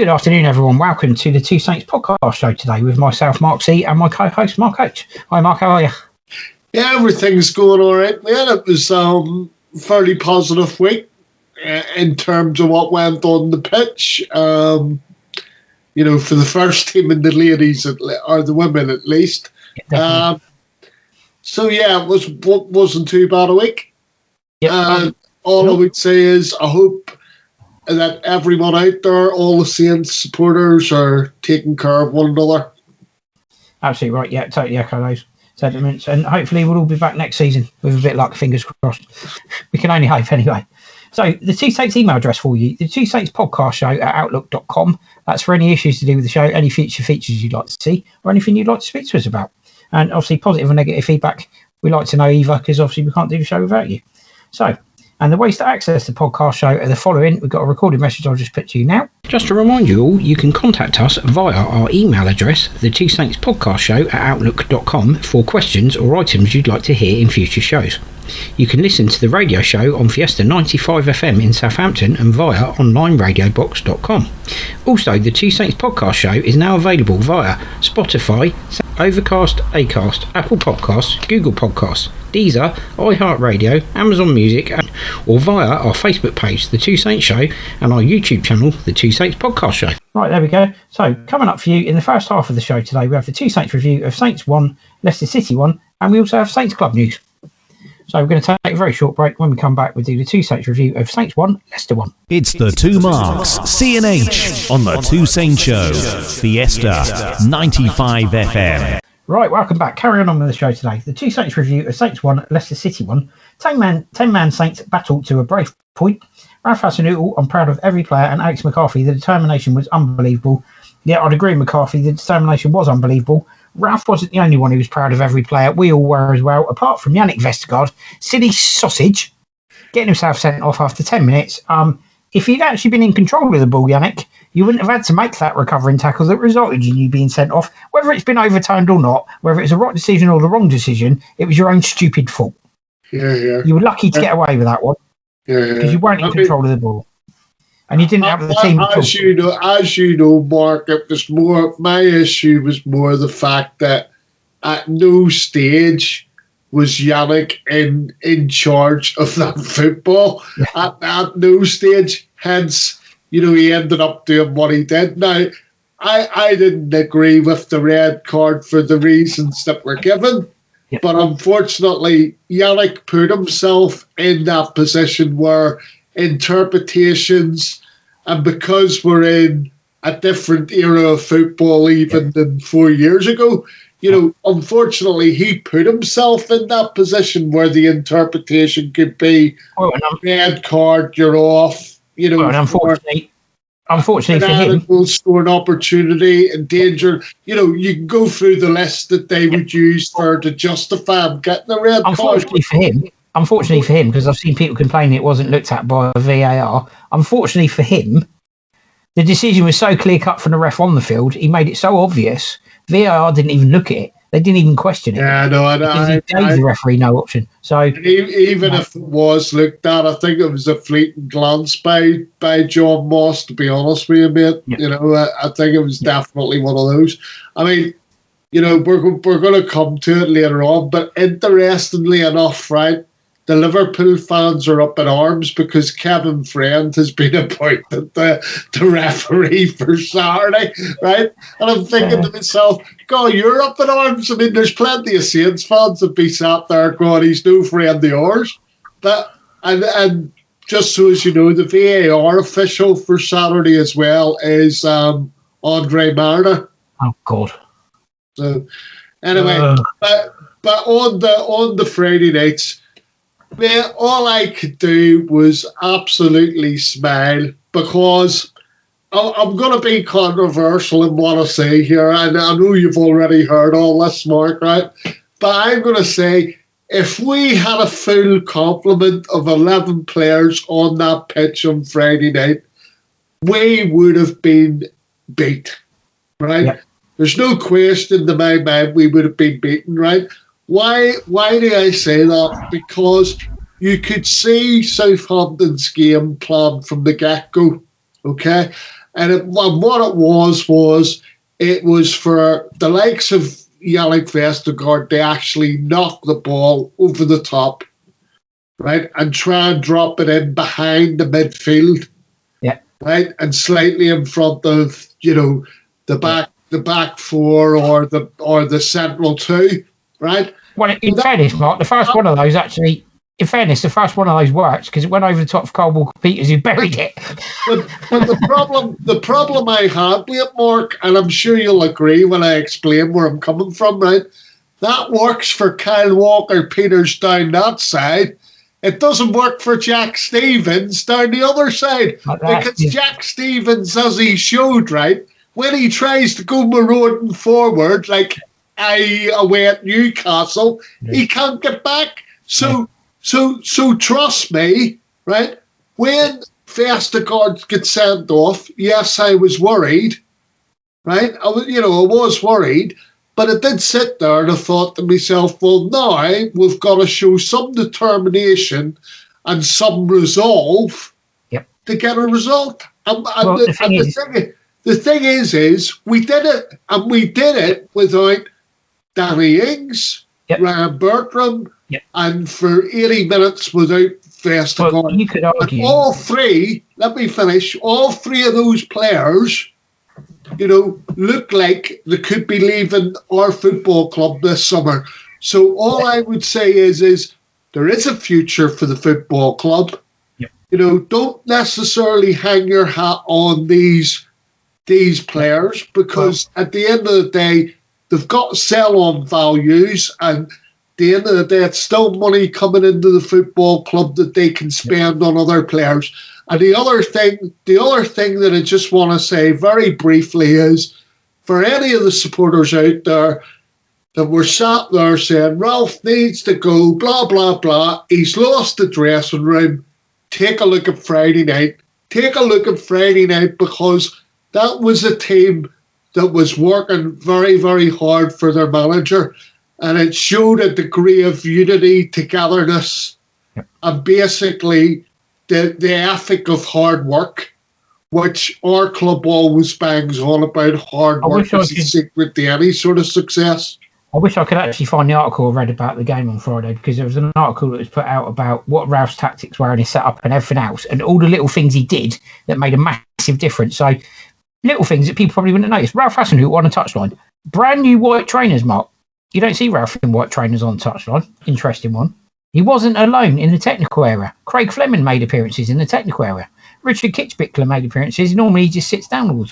Good afternoon, everyone. Welcome to the Two Saints podcast show today with myself, Mark C, and my co-host, Mark H. Hi, Mark. How are you? Yeah, everything's going all right, man. It was a fairly positive week in terms of what went on the pitch. For the first team and the ladies, or the women at least. Yeah, it wasn't too bad a week. Yep. All I would say is I hope that everyone out there, all the Saints supporters, are taking care of one another. Absolutely right. Yeah, totally echo those sentiments. And hopefully we'll all be back next season with a bit of luck, fingers crossed. We can only hope anyway. So the Two Saints email address for you, the Two Saints podcast show at outlook.com. That's for any issues to do with the show, any future features you'd like to see, or anything you'd like to speak to us about. And obviously positive or negative feedback, we like to know either, because obviously we can't do the show without you. So, and the ways to access the podcast show are the following. We've got a recorded message I'll just put to you now. Just to remind you all, you can contact us via our email address, the Two Saints podcast show at outlook.com, for questions or items you'd like to hear in future shows. You can listen to the radio show on Fiesta 95 FM in Southampton and via onlineradiobox.com. Also, the Two Saints podcast show is now available via Spotify, Overcast, Acast, Apple Podcasts, Google Podcasts, Deezer, iHeartRadio, Amazon Music, or via our Facebook page, The Two Saints Show, and our YouTube channel, The Two Saints Podcast Show. Right, there we go. So, coming up for you in the first half of the show today, we have the Two Saints review of Saints 1, Leicester City 1, and we also have Saints Club news. So we're going to take a very short break. When we come back, we'll do the Two Saints review of Saints 1, Leicester 1. It's the Two Marks, C&H, on the Two Saints Show, Fiesta 95 FM. Right, welcome back. Carry on with the show today. The Two Saints review of Saints 1, Leicester City 1. 10-man Saints battle to a brave point. Ralph Hasenhüttl, I'm proud of every player, and Alex McCarthy, the determination was unbelievable. Yeah, I'd agree with McCarthy, the determination was unbelievable. Ralph wasn't the only one who was proud of every player. We all were as well, apart from Yannick Vestergaard, silly sausage, getting himself sent off after 10 minutes. If he'd actually been in control of the ball, Yannick, you wouldn't have had to make that recovering tackle that resulted in you being sent off. Whether it's been overturned or not, whether it's the right decision or the wrong decision, it was your own stupid fault. Yeah. You were lucky to get away with that one. Because you weren't in control of the ball. And you didn't have the team. As you know, Mark, it was more. My issue was more the fact that at no stage was Yannick in charge of that football. Yeah. At no stage, hence, he ended up doing what he did. Now, I didn't agree with the red card for the reasons that were given. Yeah. But unfortunately, Yannick put himself in that position where interpretations, and because we're in a different era of football even than 4 years ago, unfortunately he put himself in that position where the interpretation could be red card, you're off, and unfortunately for him, will score an opportunity in danger. You can go through the list that they would use to justify him getting a red card. Unfortunately for him, because I've seen people complaining it wasn't looked at by VAR. Unfortunately for him, the decision was so clear cut from the ref on the field. He made it so obvious. VAR didn't even look at it. They didn't even question it. Yeah, no, I gave the referee no option. So even if it was looked at, I think it was a fleeting glance by John Moss. To be honest with you, mate, I think it was definitely one of those. I mean, we're going to come to it later on, but interestingly enough, right? The Liverpool fans are up in arms because Kevin Friend has been appointed the referee for Saturday, right? And I'm thinking to myself, God, you're up in arms. I mean, there's plenty of Saints fans that be sat there going, he's no friend of yours. But and just so as you know, the VAR official for Saturday as well is Andre Marner. Oh God. So anyway, but on the Friday nights, man, all I could do was absolutely smile because I'm going to be controversial in what I say here, and I know you've already heard all this, Mark, right? But I'm going to say, if we had a full complement of 11 players on that pitch on Friday night, we would have been beat, right? Yep. There's no question in my mind we would have been beaten, right? Why do I say that? Because you could see Southampton's game plan from the get-go, okay? And what it was it was for the likes of Yannick Vestergaard to actually knock the ball over the top, right, and try and drop it in behind the midfield, right, and slightly in front of the back four or the central two, right. Well, in fairness, Mark, the first one of those actually. In fairness, the first one of those worked because it went over the top of Carl Walker-Peters, who buried it. But the problem I had with it, Mark, and I'm sure you'll agree when I explain where I'm coming from, right? That works for Kyle Walker-Peters down that side. It doesn't work for Jack Stevens down the other side. Because Jack Stevens, as he showed, right, when he tries to go marauding forward, like away at Newcastle, he can't get back. So trust me, right? When Vestergaard gets sent off, yes, I was worried, right? I was worried, but I did sit there and I thought to myself, well, now we've got to show some determination and some resolve to get a result. The thing is, we did it, and we did it without Danny Ings, Ryan Bertrand. And for 80 minutes without Vestergaard. Well, you could argue. And all three, let me finish, all three of those players, look like they could be leaving our football club this summer. So all I would say is there is a future for the football club. Don't necessarily hang your hat on these players because at the end of the day, they've got sell-on values, and the end of the day, it's still money coming into the football club that they can spend on other players. And the other thing that I just want to say very briefly is, for any of the supporters out there that were sat there saying, Ralph needs to go, blah, blah, blah, he's lost the dressing room, take a look at Friday night. Take a look at Friday night, because that was a team that was working very, very hard for their manager. And it showed a degree of unity, togetherness, and basically the ethic of hard work, which our club always bangs on about. Hard work is the secret to any sort of success. I wish I could actually find the article I read about the game on Friday, because there was an article that was put out about what Ralph's tactics were and his setup and everything else, and all the little things he did that made a massive difference. So little things that people probably wouldn't notice. Ralph Hasenhüttl on a touchline. Brand new white trainers, Mark. You don't see Ralph in white trainers on touchline. Interesting one. He wasn't alone in the technical area. Craig Fleming made appearances in the technical area. Richard Kitchbickler made appearances. Normally he just sits down all the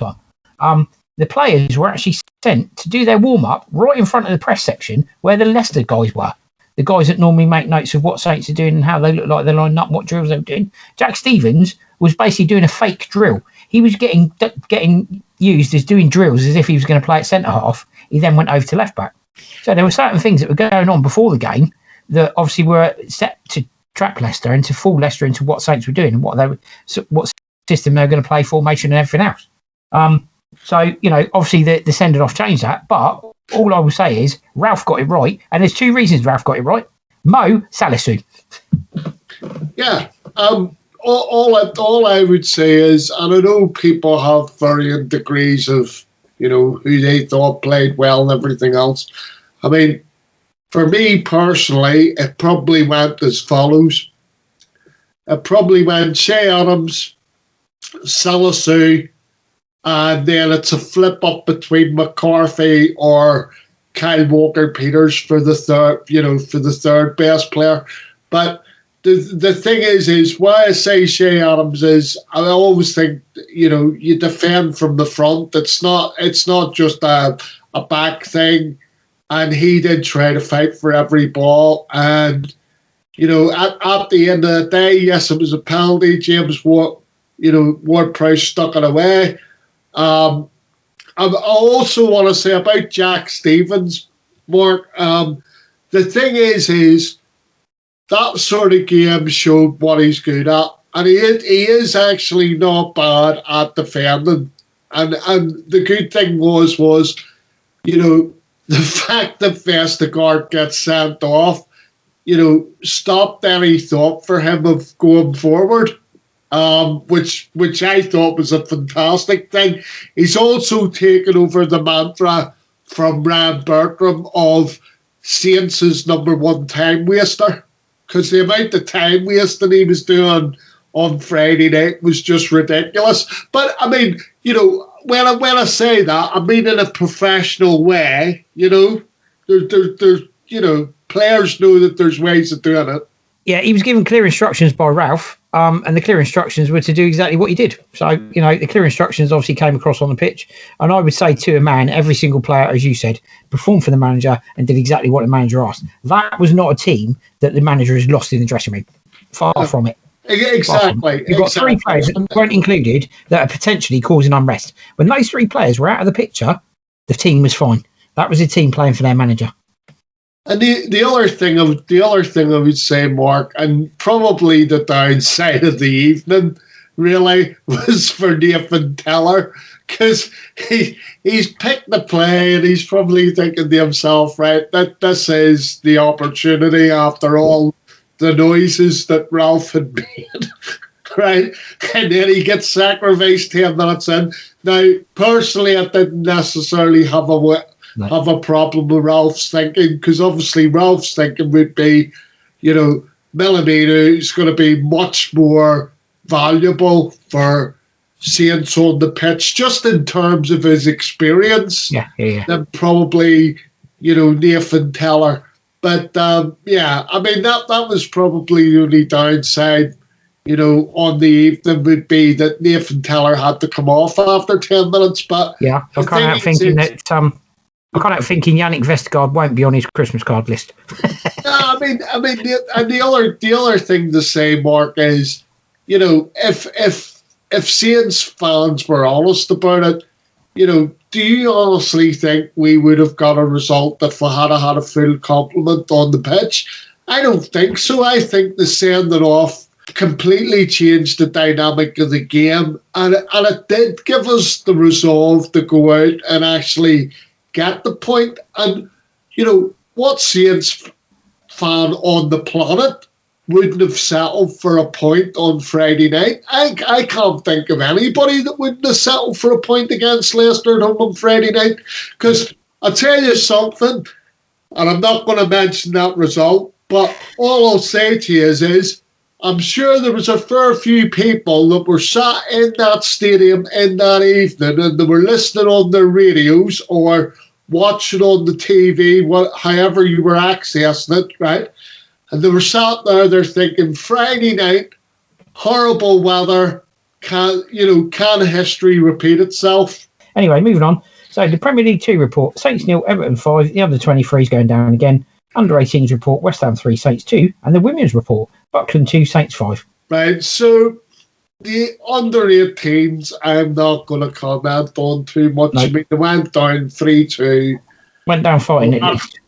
time. The players were actually sent to do their warm-up right in front of the press section where the Leicester guys were. The guys that normally make notes of what Saints are doing and how they look like they're lining up, what drills they're doing. Jack Stevens was basically doing a fake drill. He was getting used as doing drills as if he was going to play at centre-half. He then went over to left-back. So there were certain things that were going on before the game that obviously were set to trap Leicester and to fool Leicester into what Saints were doing and what system they were going to play, formation and everything else. So, obviously the sending off changed that, but all I will say is Ralph got it right, and there's two reasons Ralph got it right. Mo, Salisu. Yeah. All I would say is, and I know people have varying degrees of who they thought played well and everything else. I mean, for me personally, it probably went as follows. It probably went Che Adams, Salisu, and then it's a flip up between McCarthy or Kyle Walker-Peters for the third best player. But the thing is why I say Che Adams is, I always think you defend from the front. It's not just a back thing, and he did try to fight for every ball. And at the end of the day, yes, it was a penalty. James Ward-Prowse stuck it away. I also want to say about Jack Stevens, Mark. The thing is that sort of game showed what he's good at, and he is actually not bad at defending. And the good thing was the fact that Vestergaard gets sent off, stopped any thought for him of going forward. which I thought was a fantastic thing. He's also taken over the mantra from Ryan Bertram of Saints is number one time waster, because the amount of time wasting he was doing on Friday night was just ridiculous. But I mean, when I say that, I mean in a professional way. There's players know that there's ways of doing it. Yeah, he was given clear instructions by Ralph, and the clear instructions were to do exactly what he did. So, the clear instructions obviously came across on the pitch. And I would say to a man, every single player, as you said, performed for the manager and did exactly what the manager asked. That was not a team that the manager has lost in the dressing room. Far from it. Exactly. You've got three players that weren't included that are potentially causing unrest. When those three players were out of the picture, the team was fine. That was a team playing for their manager. And the other thing I would say, Mark, and probably the downside of the evening, really, was for Nathan Teller, because he's picked the play and he's probably thinking to himself, right, that this is the opportunity after all the noises that Ralph had made, right? And then he gets sacrificed 10 minutes in. Now, personally, I didn't necessarily have a problem with Ralph's thinking, because obviously Ralph's thinking would be, Millimeter is going to be much more valuable for Saints on the pitch, just in terms of his experience, than probably, Nathan Teller. But, I mean, that was probably the only downside, on the evening would be that Nathan Teller had to come off after 10 minutes. But yeah, I can't help thinking that... I can't help thinking Yannick Vestergaard won't be on his Christmas card list. The other thing to say, Mark, is, if Saints fans were honest about it, do you honestly think we would have got a result if we had a full complement on the pitch? I don't think so. I think the sending off completely changed the dynamic of the game, and it did give us the resolve to go out and actually get the point. And what Saints fan on the planet wouldn't have settled for a point on Friday night? I can't think of anybody that wouldn't have settled for a point against Leicester at home on Friday night. Because I'll tell you something, and I'm not going to mention that result, but all I'll say to you is I'm sure there was a fair few people that were sat in that stadium in that evening and they were listening on their radios or watching on the TV, however you were accessing it, right? And they were sat there, they're thinking, Friday night, horrible weather, can history repeat itself? Anyway, moving on. So the Premier League 2 report, Saints 0, Everton 5, the under 23s going down again. Under 18s report, West Ham 3, Saints 2. And the women's report, Buckland 2, Saints 5. Right, so the under 18s, I'm not going to comment on too much. No. I mean, they went down 3-2. Went down fighting at least.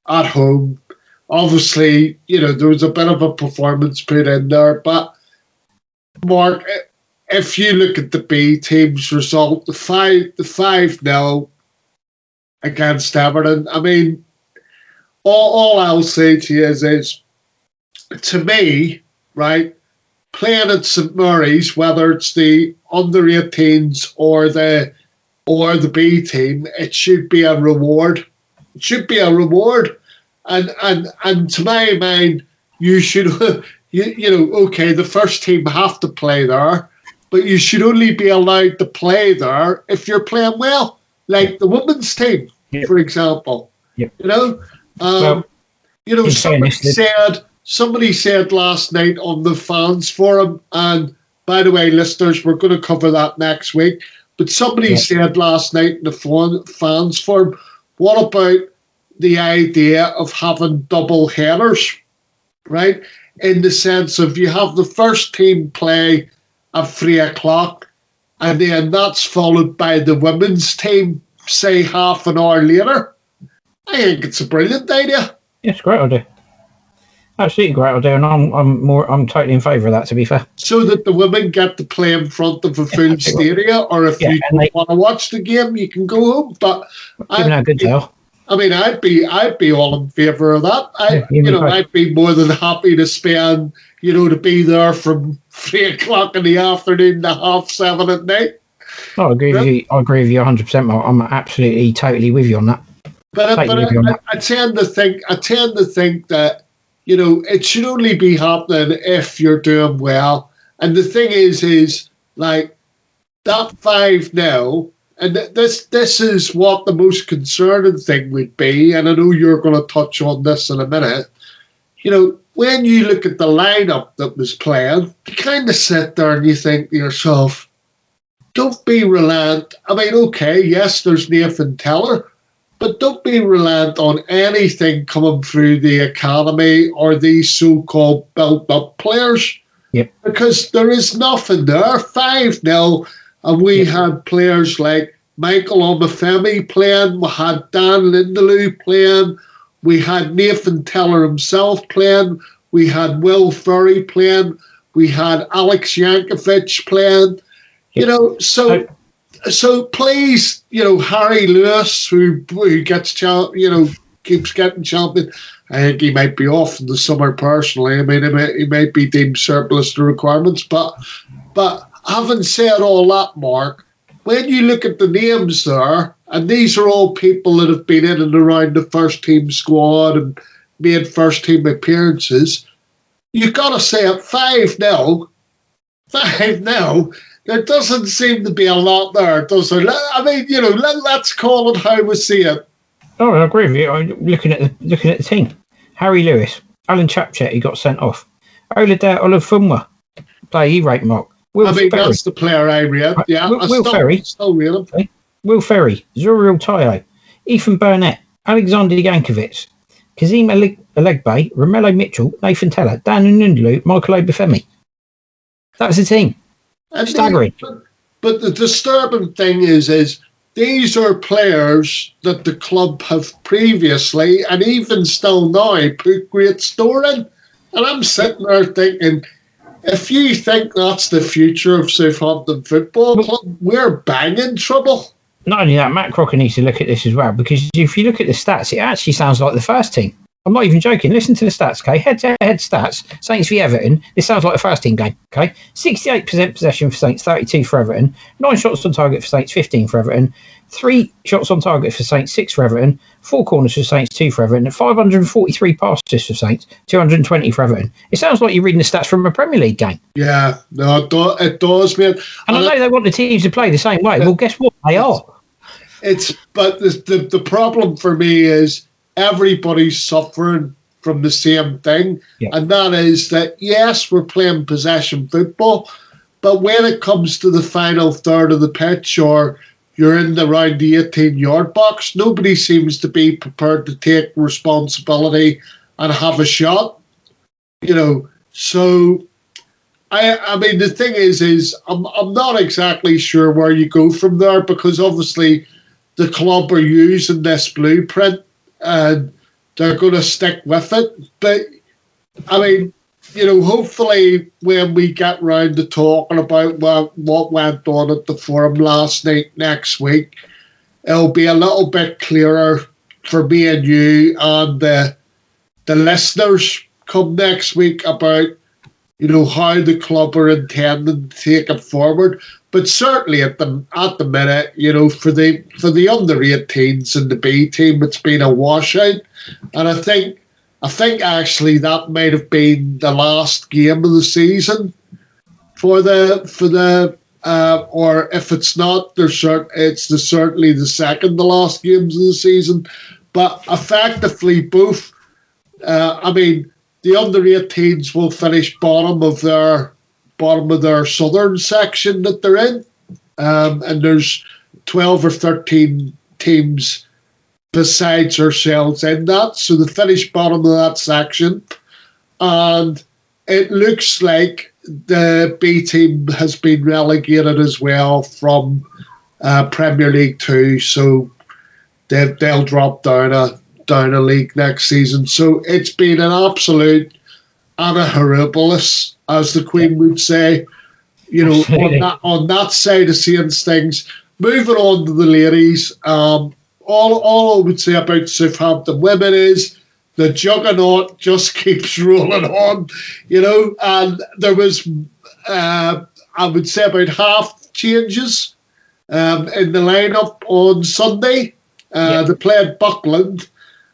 At home. Obviously, there was a bit of a performance put in there. But, Mark, if you look at the B team's result, the 5-0 against Everton, I mean, all I'll say to you is to me, right, playing at St Mary's, whether it's the under 18s or the B team, it should be a reward. It should be a reward, and to my mind, you should, okay, the first team have to play there, but you should only be allowed to play there if you're playing well, like the women's team, for example. Yep. Somebody said last night on the fans forum, and by the way, listeners, we're going to cover that next week, but somebody said last night in the fans forum, what about the idea of having double headers, right? In the sense of you have the first team play at 3:00, and then that's followed by the women's team, say half an hour later. I think it's a brilliant idea. It's a great idea. Absolutely great idea, and I'm totally in favour of that, to be fair. So that the women get to play in front of a full stadium, or if you don't want to watch the game, you can go home. But a good deal. I mean, I'd be all in favour of that. I'd be more than happy to spend, to be there from 3:00 in the afternoon to 7:30 at night. I agree with you. I agree with you 100%, Mark. I'm absolutely, totally with you on that. But I tend to think that, you know, it should only be happening if you're doing well. And the thing is like that 5-0, and this is what the most concerning thing would be. And I know you're going to touch on this in a minute. You know, when you look at the lineup that was playing, you kind of sit there and you think to yourself, don't be reliant. I mean, okay, yes, there's Nathan Teller, but don't be reliant on anything coming through the academy or these so-called built-up players. Yep. Because there is nothing there. 5-0, and we had players like Michael Omafemi playing, we had Dan Lindeloo playing, we had Nathan Teller himself playing, we had Will Ferry playing, we had Alex Yankovic playing. You know, so please, you know, Harry Lewis, who gets, keeps getting champion. I think he might be off in the summer personally. I mean, he might be deemed surplus to requirements. But having said all that, Mark, when you look at the names there, and these are all people that have been in and around the first team squad and made first team appearances, you've got to say at 5-0, there doesn't seem to be a lot there, does there? I mean, you know, let's call it how we see it. Oh, I agree with you. I'm looking at the team. Harry Lewis, Alan Chapchet, he got sent off. Oladair Olufumwa, play he rate, Mark. That's the player I read. Yeah, Will Ferry. Still read him. Okay. Will Ferry, Zuriel Tayo, Ethan Burnett, Alexander Yankovic, Kazim Alegbe, Romello Mitchell, Nathan Teller, Dan Nundlu, Michael Obafemi. That was the team. Staggering. But the disturbing thing is these are players that the club have previously, and even still now, put great store in. And I'm sitting there thinking, if you think that's the future of Southampton Football Club, we're banging trouble. Not only that, Matt Crocker needs to look at this as well, because if you look at the stats, it actually sounds like the first team. I'm not even joking. Listen to the stats, okay? Head-to-head stats. Saints v Everton. This sounds like a first team game, okay? 68% possession for Saints, 32 for Everton. 9 shots on target for Saints, 15 for Everton. 3 shots on target for Saints, 6 for Everton. 4 corners for Saints, 2 for Everton. 543 passes for Saints, 220 for Everton. It sounds like you're reading the stats from a Premier League game. Yeah, no, it does, mate. And I know they want the teams to play the same way. Well, guess what? They are. But the problem for me is everybody's suffering from the same thing, and that is that, yes, we're playing possession football, but when it comes to the final third of the pitch or you're in around the 18-yard box, nobody seems to be prepared to take responsibility and have a shot. You know, so I mean, the thing is I'm not exactly sure where you go from there, because obviously the club are using this blueprint and they're going to stick with it. But, I mean, you know, hopefully when we get round to talking about what went on at the forum last night next week, it'll be a little bit clearer for me and you and the listeners come next week about, you know, how the club are intending to take it forward. But certainly at the minute, you know, for the under 18s and the B team, it's been a washout. And I think actually that might have been the last game of the season for the or if it's not, it's certainly the second to last games of the season. But effectively both, I mean, the under 18s will finish bottom of their southern section that they're in, and there's 12 or 13 teams besides ourselves in that, so they finish bottom of that section, and it looks like the B team has been relegated as well from Premier League 2, so they'll drop down a league next season. So it's been an absolute and a horribilis, as the Queen would say, you know, on that side of seeing things. Moving on to the ladies, all I would say about Southampton women is the juggernaut just keeps rolling on, you know, and there was I would say about half changes in the lineup on Sunday. They played Buckland.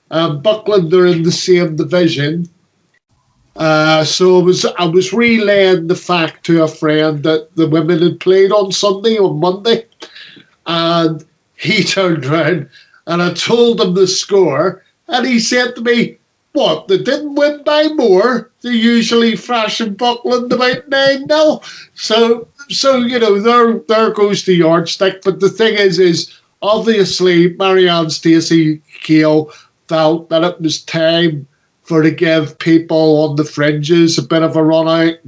Buckland are in the same division. So I was relaying the fact to a friend that the women had played on Monday, and he turned around and I told him the score, and he said to me, "What? They didn't win by more? They usually thrashing Buckland about 9-0." So there goes the yardstick. But the thing is obviously Marianne Stacey Keogh felt that it was time to give people on the fringes a bit of a run out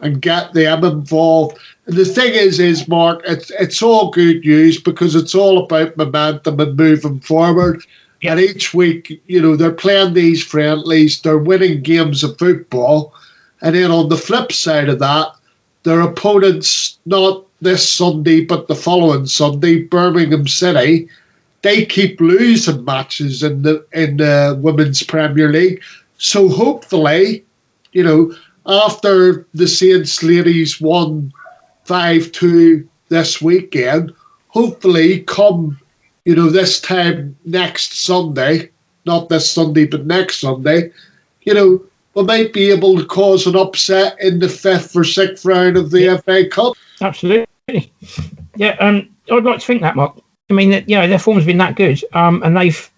and get them involved. And the thing is, Mark, it's all good news because it's all about momentum and moving forward. Yeah. And each week, they're playing these friendlies, they're winning games of football. And then on the flip side of that, their opponents, not this Sunday, but the following Sunday, Birmingham City, they keep losing matches in the Women's Premier League. So hopefully, after the Saints ladies won 5-2 this weekend, hopefully come, this time next Sunday, not this Sunday, but next Sunday, we might be able to cause an upset in the 5th or 6th round of the FA Cup. Absolutely. Yeah, I'd like to think that, Mark. I mean, their form's been that good, and they've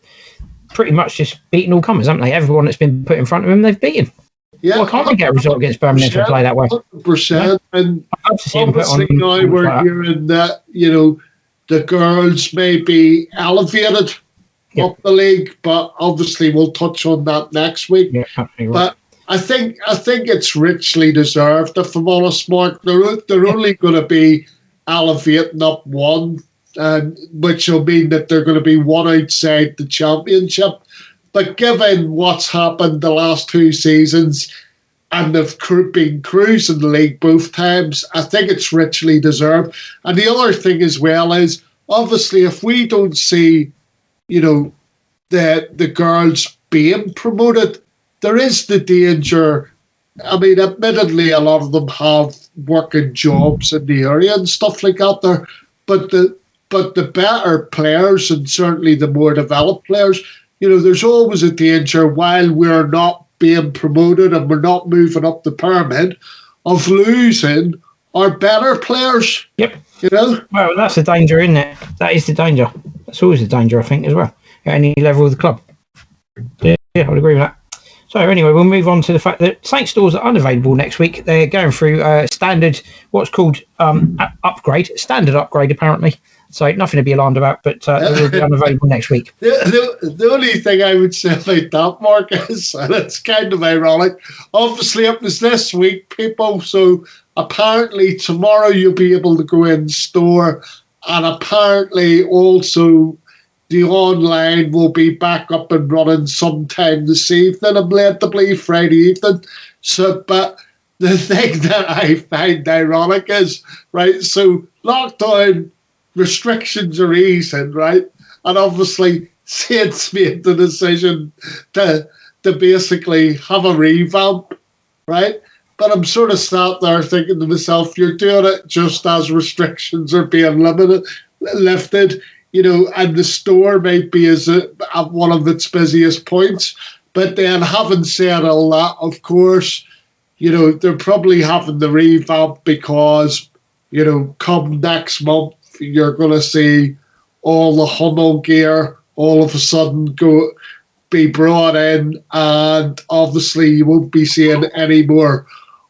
pretty much just beaten all comers, haven't they? Everyone that's been put in front of them, they've beaten. Yeah, well, can't they get a result against Birmingham if they play that way? 100%. And obviously now we're hearing that, the girls may be elevated up the league, but obviously we'll touch on that next week. Yeah, absolutely right. But I think it's richly deserved, if I'm honest, Mark. They're only going to be elevating up one, which will mean that they're going to be one outside the championship. But given what's happened the last 2 seasons, and they've been cruising the league both times, I think it's richly deserved. And the other thing as well is, obviously, if we don't see, the girls being promoted, there is the danger. I mean, admittedly, a lot of them have working jobs in the area and stuff like that there, but the better players, and certainly the more developed players, there's always a danger while we're not being promoted and we're not moving up the pyramid of losing our better players. Yep. Well, that's the danger, isn't it? That is the danger. That's always the danger, I think, as well, at any level of the club. Yeah, I would agree with that. So anyway, we'll move on to the fact that Saints stores are unavailable next week. They're going through standard, what's called standard upgrade, apparently. So nothing to be alarmed about, but it will be unavailable next week. The only thing I would say about that, Mark, is, and it's kind of ironic, obviously it was this week, people, so apparently tomorrow you'll be able to go in store, and apparently also the online will be back up and running sometime this evening. I'm led to believe Friday evening. So, but the thing that I find ironic is, right, so lockdown restrictions are easing, right? And obviously Saints made the decision to basically have a revamp, right? But I'm sort of sat there thinking to myself, you're doing it just as restrictions are being lifted. And the store might be at one of its busiest points. But then, having said all that, of course, they're probably having the revamp because, come next month, you're going to see all the Hummel gear all of a sudden be brought in, and obviously you won't be seeing any more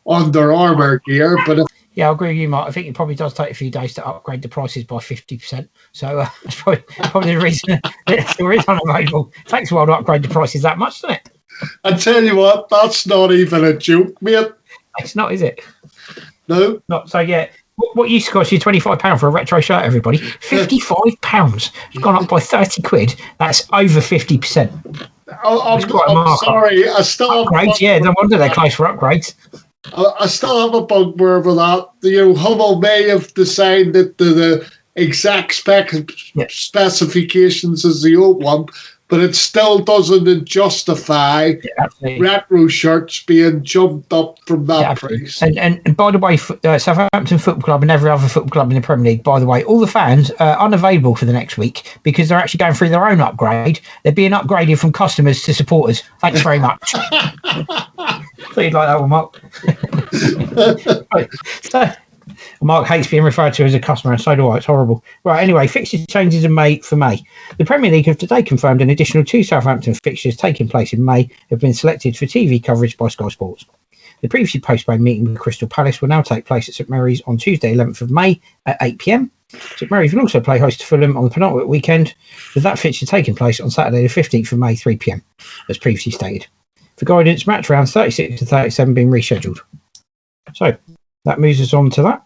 Under Armour gear. But yeah, I agree with you, Mark. I think it probably does take a few days to upgrade the prices by 50%. So that's probably the reason that it still is unavailable. It takes a while to upgrade the prices that much, doesn't it? I tell you what, that's not even a joke, mate. It's not, is it? No. Not. So, yeah, what used to cost you £25 for a retro shirt, everybody? £55. It's gone up by 30 quid. That's over 50%. I'm sorry. I still upgrades, yeah, no wonder they're close for upgrades. I still have a bugbear with that. Hummel may have designed that the exact specifications as the old one, but it still doesn't justify retro shirts being jumped up from that price. And by the way, Southampton Football Club and every other football club in the Premier League, by the way, all the fans are unavailable for the next week because they're actually going through their own upgrade. They're being upgraded from customers to supporters. Thanks very much. So you'd like that one, Mark. So, Mark hates being referred to as a customer, and so do I. It's horrible. Right, anyway, fixture changes in May for May. The Premier League have today confirmed an additional 2 Southampton fixtures taking place in May have been selected for TV coverage by Sky Sports. The previously postponed meeting with Crystal Palace will now take place at St Mary's on Tuesday, 11th of May at 8 p.m. St Mary's will also play host to Fulham on the penultimate weekend, with that fixture taking place on Saturday, the 15th of May, 3 p.m, as previously stated. For guidance, match rounds 36 to 37 being rescheduled. So, that moves us on to that.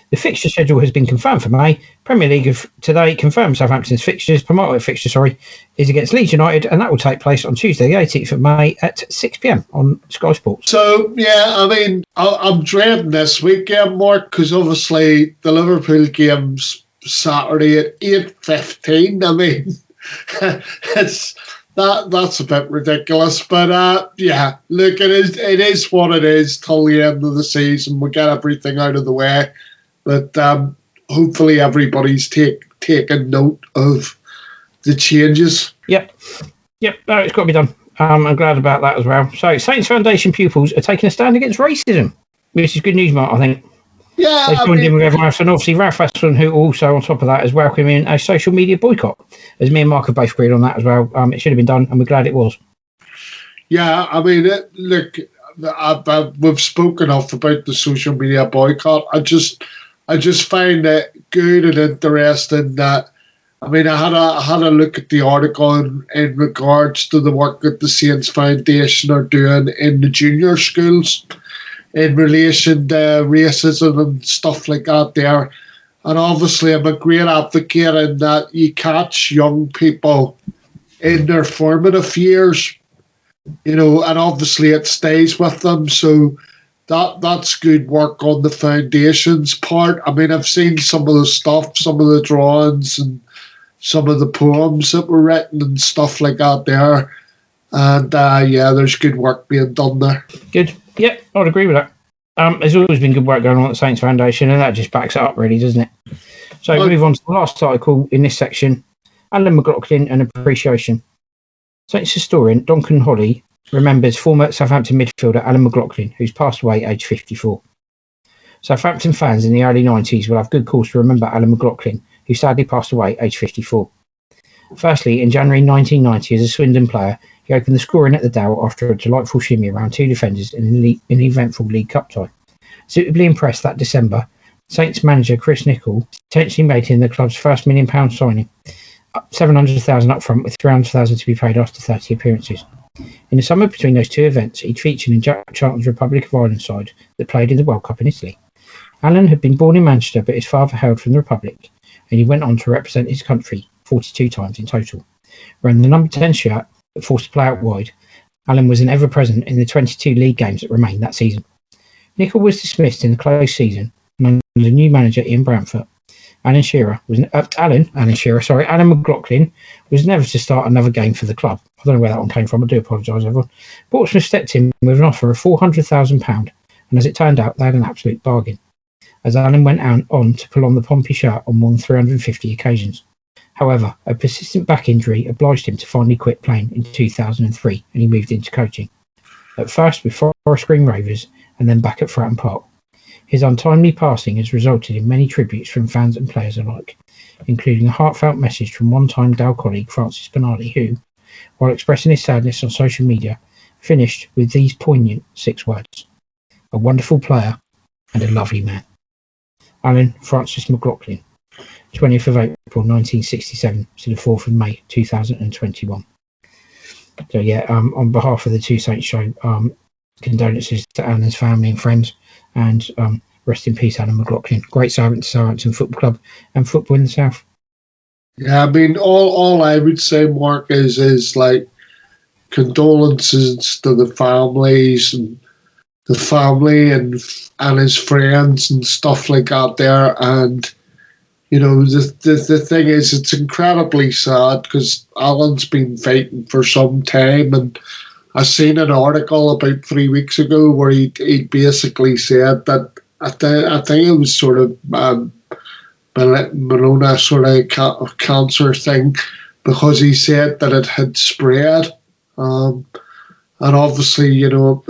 The fixture schedule has been confirmed for May. Premier League have today confirmed Southampton's fixtures. Penultimate fixture, is against Leeds United, and that will take place on Tuesday, the 18th of May at 6 p.m. on Sky Sports. So, yeah, I mean, I'm dreading this weekend, Mark, because obviously the Liverpool game's Saturday at 8:15. I mean, that's a bit ridiculous, but yeah, look, it is what it is till the end of the season. We'll get everything out of the way, but hopefully everybody's taken note of the changes. Yep, no, it's got to be done. I'm glad about that as well. So Saints Foundation pupils are taking a stand against racism, which is good news, Mark, I think. Yeah, they joined in with everyone else, and obviously Ralph Weston, who also on top of that is welcoming a social media boycott, as me and Mark have both agreed on that as well. It should have been done, and we're glad it was. Yeah, I mean, look, we've spoken off about the social media boycott. I just find it good and interesting that, I mean, I had a look at the article in regards to the work that the Saints Foundation are doing in the junior schools in relation to racism and stuff like that there. And obviously I'm a great advocate in that you catch young people in their formative years, you know, and obviously it stays with them. So that's good work on the foundation's part. I mean, I've seen some of the stuff, some of the drawings and some of the poems that were written and stuff like that there. And yeah, there's good work being done there. Good. Yep, I'd agree with that. There's always been good work going on at the Saints Foundation, and that just backs it up, really, doesn't it? So move on to the last article in this section, Alan McLaughlin and appreciation. Saints historian Duncan Holly remembers former Southampton midfielder Alan McLaughlin, who's passed away aged 54. Southampton fans in the early 90s will have good cause to remember Alan McLaughlin, who sadly passed away aged 54. Firstly, in January 1990, as a Swindon player, he opened the scoring at the Dow after a delightful shimmy around 2 defenders in an eventful League Cup tie. Suitably impressed that December, Saints manager Chris Nicholl potentially made him the club's first £1 million signing, $700,000 up front with $300,000 to be paid after 30 appearances. In the summer between those two events, he'd featured in Jack Charlton's Republic of Ireland side that played in the World Cup in Italy. Alan had been born in Manchester, but his father hailed from the Republic, and he went on to represent his country 42 times in total. Wearing the number 10 shirt that forced to play out wide, Alan was an ever-present in the 22 league games that remained that season. Nicholl was dismissed in the close season, and under the new manager Ian Branfoot, Alan McLaughlin was never to start another game for the club. I don't know where that one came from. I do apologise, everyone. Portsmouth stepped in with an offer of £400,000, and as it turned out, they had an absolute bargain, as Alan went on to pull on the Pompey shirt on more than 350 occasions. However, a persistent back injury obliged him to finally quit playing in 2003, and he moved into coaching. At first with Forest Green Rovers, and then back at Fratton Park. His untimely passing has resulted in many tributes from fans and players alike, including a heartfelt message from one-time Dow colleague Francis Bernardi, who, while expressing his sadness on social media, finished with these poignant 6 words: "A wonderful player and a lovely man." Alan Francis McLaughlin, 20th of April 1967 to the 4th of May 2021. So yeah, on behalf of the Two Saints show, condolences to Alan's family and friends, and rest in peace, Alan McLaughlin. Great servant to Southampton Football Club and football in the South. Yeah, I mean, all I would say, Mark, is like condolences to the families and the family and his friends and stuff like that there. And the thing is, it's incredibly sad because Alan's been fighting for some time, and I seen an article about 3 weeks ago where he basically said that I think it was sort of melanoma sort of cancer thing, because he said that it had spread, and obviously you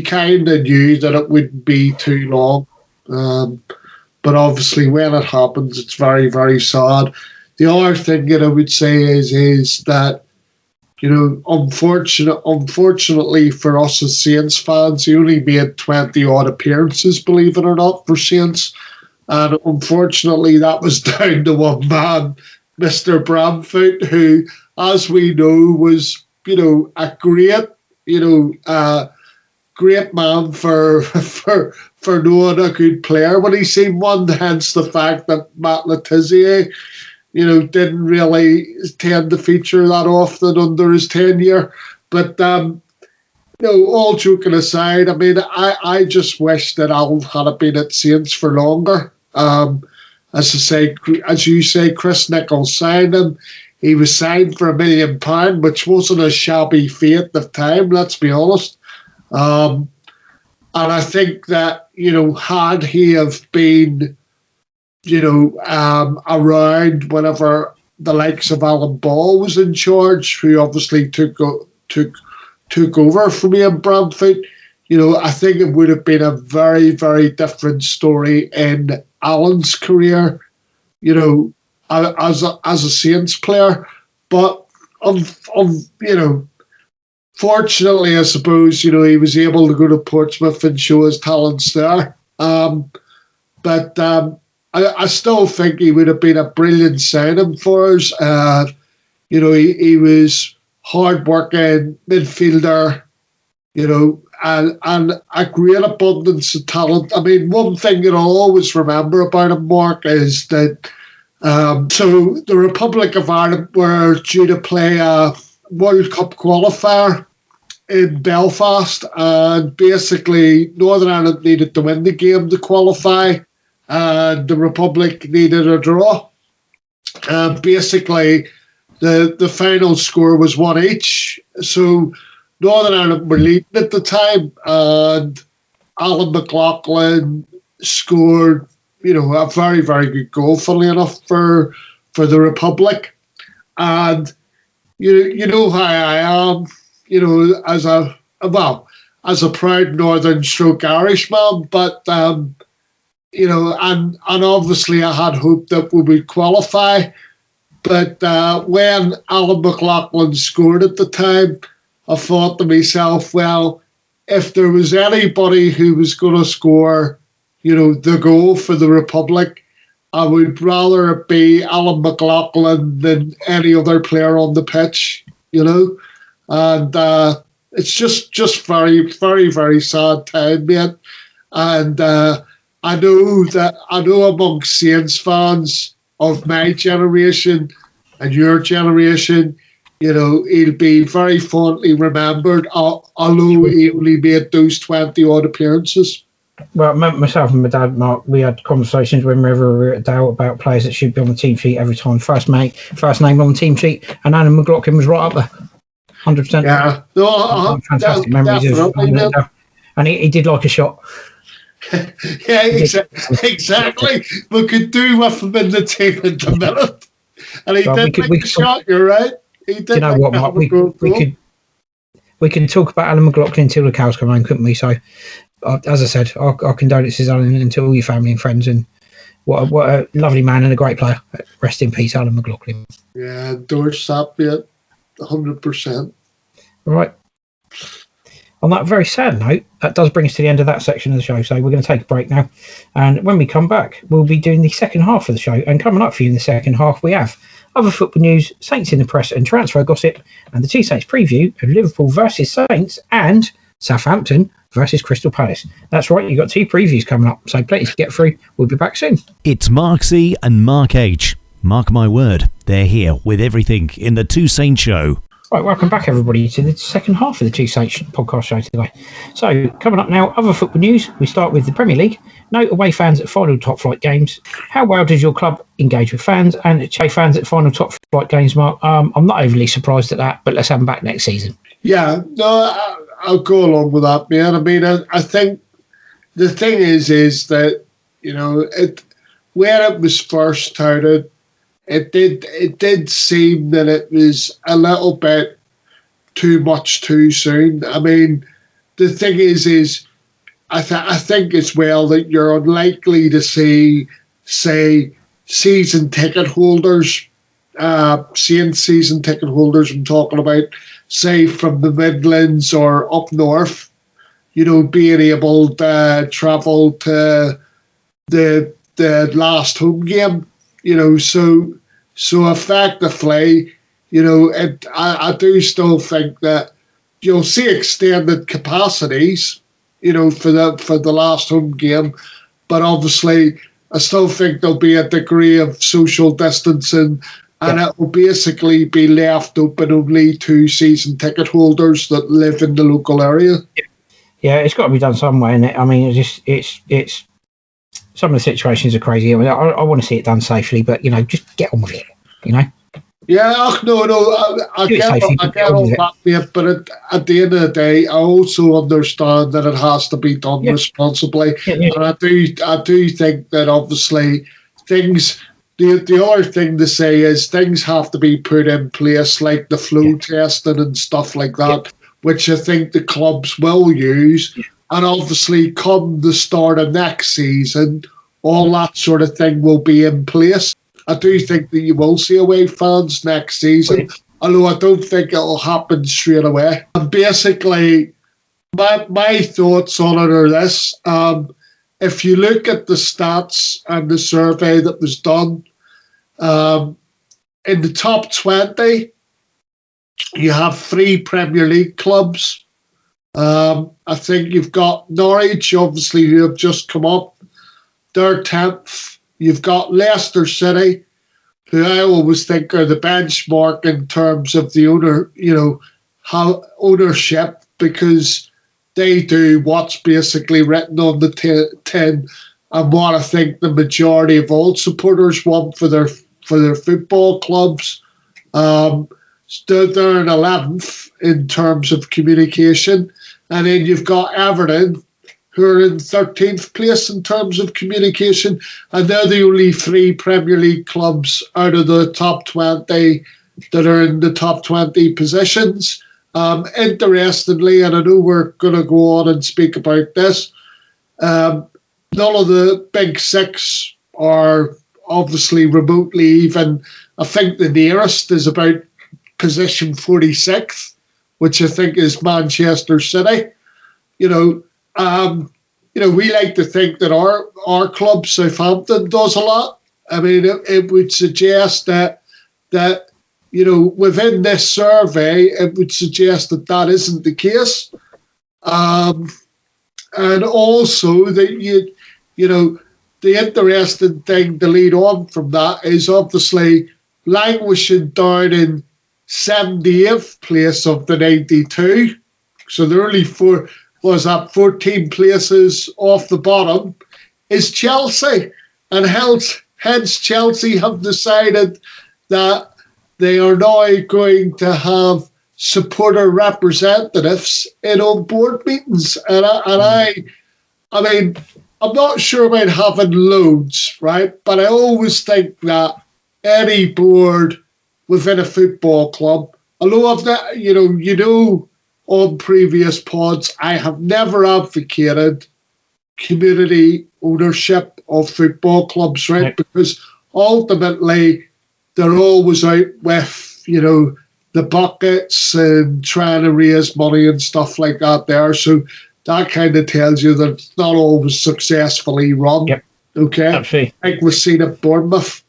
kind of knew that it wouldn't be too long, but obviously when it happens, it's very, very sad. The other thing that I would say is that, unfortunately for us as Saints fans, he only made 20 odd appearances, believe it or not, for Saints. And unfortunately, that was down to one man, Mr. Bramfoot, who, as we know, was, a great man for knowing a good player when he seen one, hence the fact that Matt Le Tissier, didn't really tend to feature that often under his tenure. But, all joking aside, I mean, I just wish that Alan had been at Saints for longer. As you say, Chris Nichols signed him. He was signed for £1 million, which wasn't a shabby fee at the time, let's be honest. And I think that, had he have been, around whenever the likes of Alan Ball was in charge, who obviously took over from Ian Bramfoot, I think it would have been a very, very different story in Alan's career, as a Saints player. But fortunately, I suppose, he was able to go to Portsmouth and show his talents there. But I still think he would have been a brilliant signing for us. He was hard-working midfielder, and a great abundance of talent. I mean, one thing that I'll always remember about him, Mark, is that so the Republic of Ireland were due to play a World Cup qualifier in Belfast, and basically Northern Ireland needed to win the game to qualify, and the Republic needed a draw. Basically, the final score was 1-1. So Northern Ireland were leading at the time, and Alan McLaughlin scored, a very, very good goal, funnily enough, for the Republic. And you know how I am, as a proud Northern stroke Irishman, but and obviously I had hoped that we would qualify. But when Alan McLaughlin scored at the time, I thought to myself, well, if there was anybody who was going to score, the goal for the Republic, I would rather it be Alan McLaughlin than any other player on the pitch, And it's just very, very, very sad time, mate. And I know amongst Saints fans of my generation and your generation, he'll be very fondly remembered, although he only made those 20 odd appearances. Well, myself and my dad, Mark, we had conversations whenever we were at Dale about players that should be on the team sheet every time. First name on the team sheet, and Alan McLaughlin was right up there, 100%. Yeah, fantastic memories of and he did like a shot. Yeah, exactly. We could do with him in the team in the minute, and he did make a shot. You're right. He did. You know what, Mark? We could talk about Alan McLaughlin until the cows come home, couldn't we? So. As I said, our condolences, Alan, and to all your family and friends. And what a lovely man and a great player. Rest in peace, Alan McLaughlin. Yeah, doorstep, yeah, 100%. Right. On that very sad note, that does bring us to the end of that section of the show. So we're going to take a break now. And when we come back, we'll be doing the second half of the show. And coming up for you in the second half, we have other football news, Saints in the press and transfer gossip, and the Two Saints preview of Liverpool versus Saints and Southampton versus Crystal Palace. That's right, you've got two previews coming up, so plenty to get through. We'll be back soon. It's Mark C and Mark H. Mark my word, they're here with everything in the Two Saints Show. Right, welcome back, everybody, to the second half of the Two Saints podcast show today. So, coming up now, other football news. We start with the Premier League. Note away fans at final top flight games. How well does your club engage with fans and away fans at final top flight games, Mark? I'm not overly surprised at that, but let's have them back next season. Yeah, no, I'll go along with that, man. I mean, I think the thing is that, you know, where it was first touted, it did seem that it was a little bit too much too soon. I mean, the thing is I think as well that you're unlikely to see, say, season ticket holders, seeing season ticket holders I'm talking about, say, from the Midlands or up north, you know, being able to travel to the last home game, you know, so effectively, you know, I do still think that you'll see extended capacities, you know, for the last home game, but obviously I still think there'll be a degree of social distancing, and it will basically be left open only to season ticket holders that live in the local area. Yeah, it's got to be done some way, innit? I mean, it's some of the situations are crazy. I mean, I want to see it done safely, but, you know, just get on with it, you know? Yeah, I get all that, mate, but at the end of the day, I also understand that it has to be done responsibly. And I do think that obviously things, the other thing to say is things have to be put in place, like the flow testing and stuff like that, which I think the clubs will use. And obviously, come the start of next season, all that sort of thing will be in place. I do think that you will see away fans next season, although I don't think it'll happen straight away. And basically, my thoughts on it are this. If you look at the stats and the survey that was done, in the top 20, you have 3 Premier League clubs. I think you've got Norwich, obviously, who have just come up. They're 10th. You've got Leicester City, who I always think are the benchmark in terms of the ownership, because they do what's basically written on the tin and what I think the majority of all supporters want for their football clubs. They're in 11th in terms of communication. And then you've got Everton, who are in 13th place in terms of communication. And they're the only 3 Premier League clubs out of the top 20 that are in the top 20 positions. Interestingly, and I know we're going to go on and speak about this, none of the big 6 are obviously remotely even. I think the nearest is about position 46th, which I think is Manchester City. We like to think that our club, Southampton, does a lot. I mean, it would suggest that within this survey, it would suggest that isn't the case. And also that the interesting thing to lead on from that is obviously languishing down in 78th place of the 92. So they're only 14 places off the bottom is Chelsea. And hence Chelsea have decided that they are now going to have supporter representatives in on board meetings. And I mean, I'm not sure about having loads, right? But I always think that any board within a football club, although on previous pods, I have never advocated community ownership of football clubs, right? Because ultimately they're always out with, the buckets and trying to raise money and stuff like that there. So that kind of tells you that it's not always successfully run. Yep. Okay. Absolutely. Like we've seen at Bournemouth.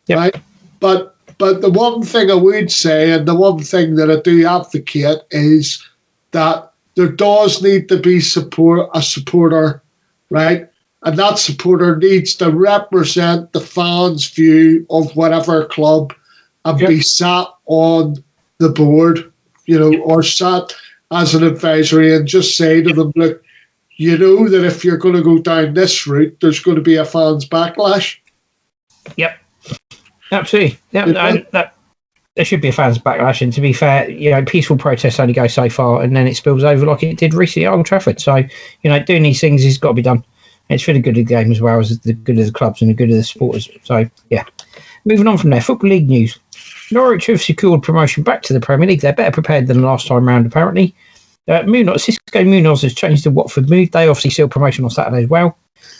Yep. Right? But the one thing I would say, and the one thing that I do advocate, is that there does need to be a supporter, right? And that supporter needs to represent the fans' view of whatever club and be sat on the board. or sat as an advisory and just say to them, look, you know that if you're going to go down this route, there's going to be a fans backlash. Yep, absolutely. There should be a fans backlash, and to be fair, peaceful protests only go so far, and then it spills over like it did recently at Old Trafford. So, doing these things has got to be done. It's for the good of the game as well as the good of the clubs and the good of the supporters. So, yeah. Moving on from there, Football League news. Norwich have secured promotion back to the Premier League. They're better prepared than last time round, apparently. Cisco Munoz has changed the Watford move. They obviously sealed promotion on Saturday as well.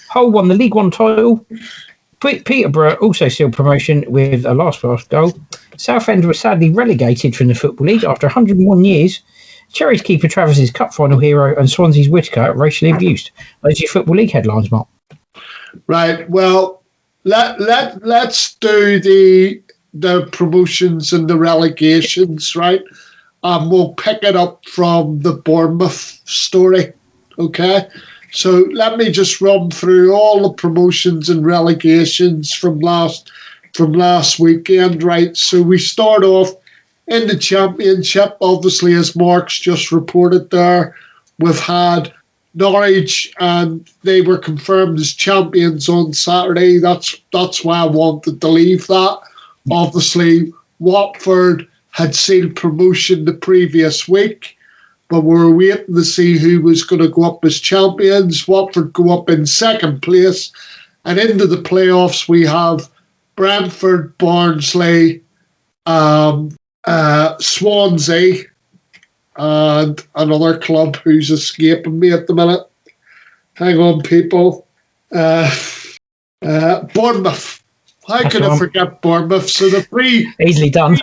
Hull won the League One title. Peterborough also sealed promotion with a last goal. Southend was sadly relegated from the Football League after 101 years. Cherries keeper Travis's cup final hero and Swansea's Whittaker racially abused. Those are your Football League headlines, Mark. Right. Well, let's do the promotions and the relegations, right? We'll pick it up from the Bournemouth story. Okay. So let me just run through all the promotions and relegations from last weekend, right? So we start off in the Championship, obviously, as Mark's just reported there. We've had Norwich, and they were confirmed as champions on Saturday. That's why I wanted to leave that. Obviously, Watford had sealed promotion the previous week, but we were waiting to see who was going to go up as champions. Watford go up in second place, and into the playoffs we have Brentford, Barnsley, Swansea, and another club who's escaping me at the minute. Hang on, people. Bournemouth. How could I forget Bournemouth? So the three easily done.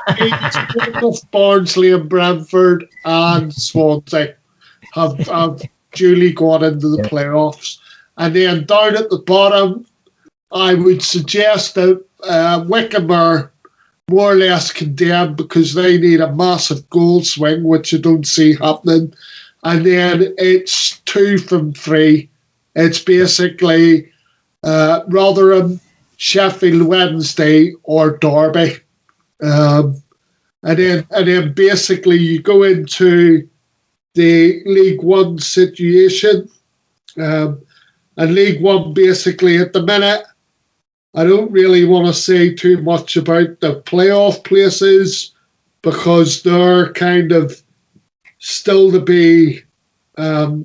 Bournemouth, Barnsley, and Brentford, and Swansea have duly gone into the playoffs. And then down at the bottom, I would suggest that Wycombe are more or less condemned because they need a massive goal swing, which I don't see happening. And then it's 2 from 3. It's basically Rotherham, Sheffield Wednesday, or Derby. And then basically you go into the League One situation. And League One basically at the minute, I don't really want to say too much about the playoff places because they're kind of still to be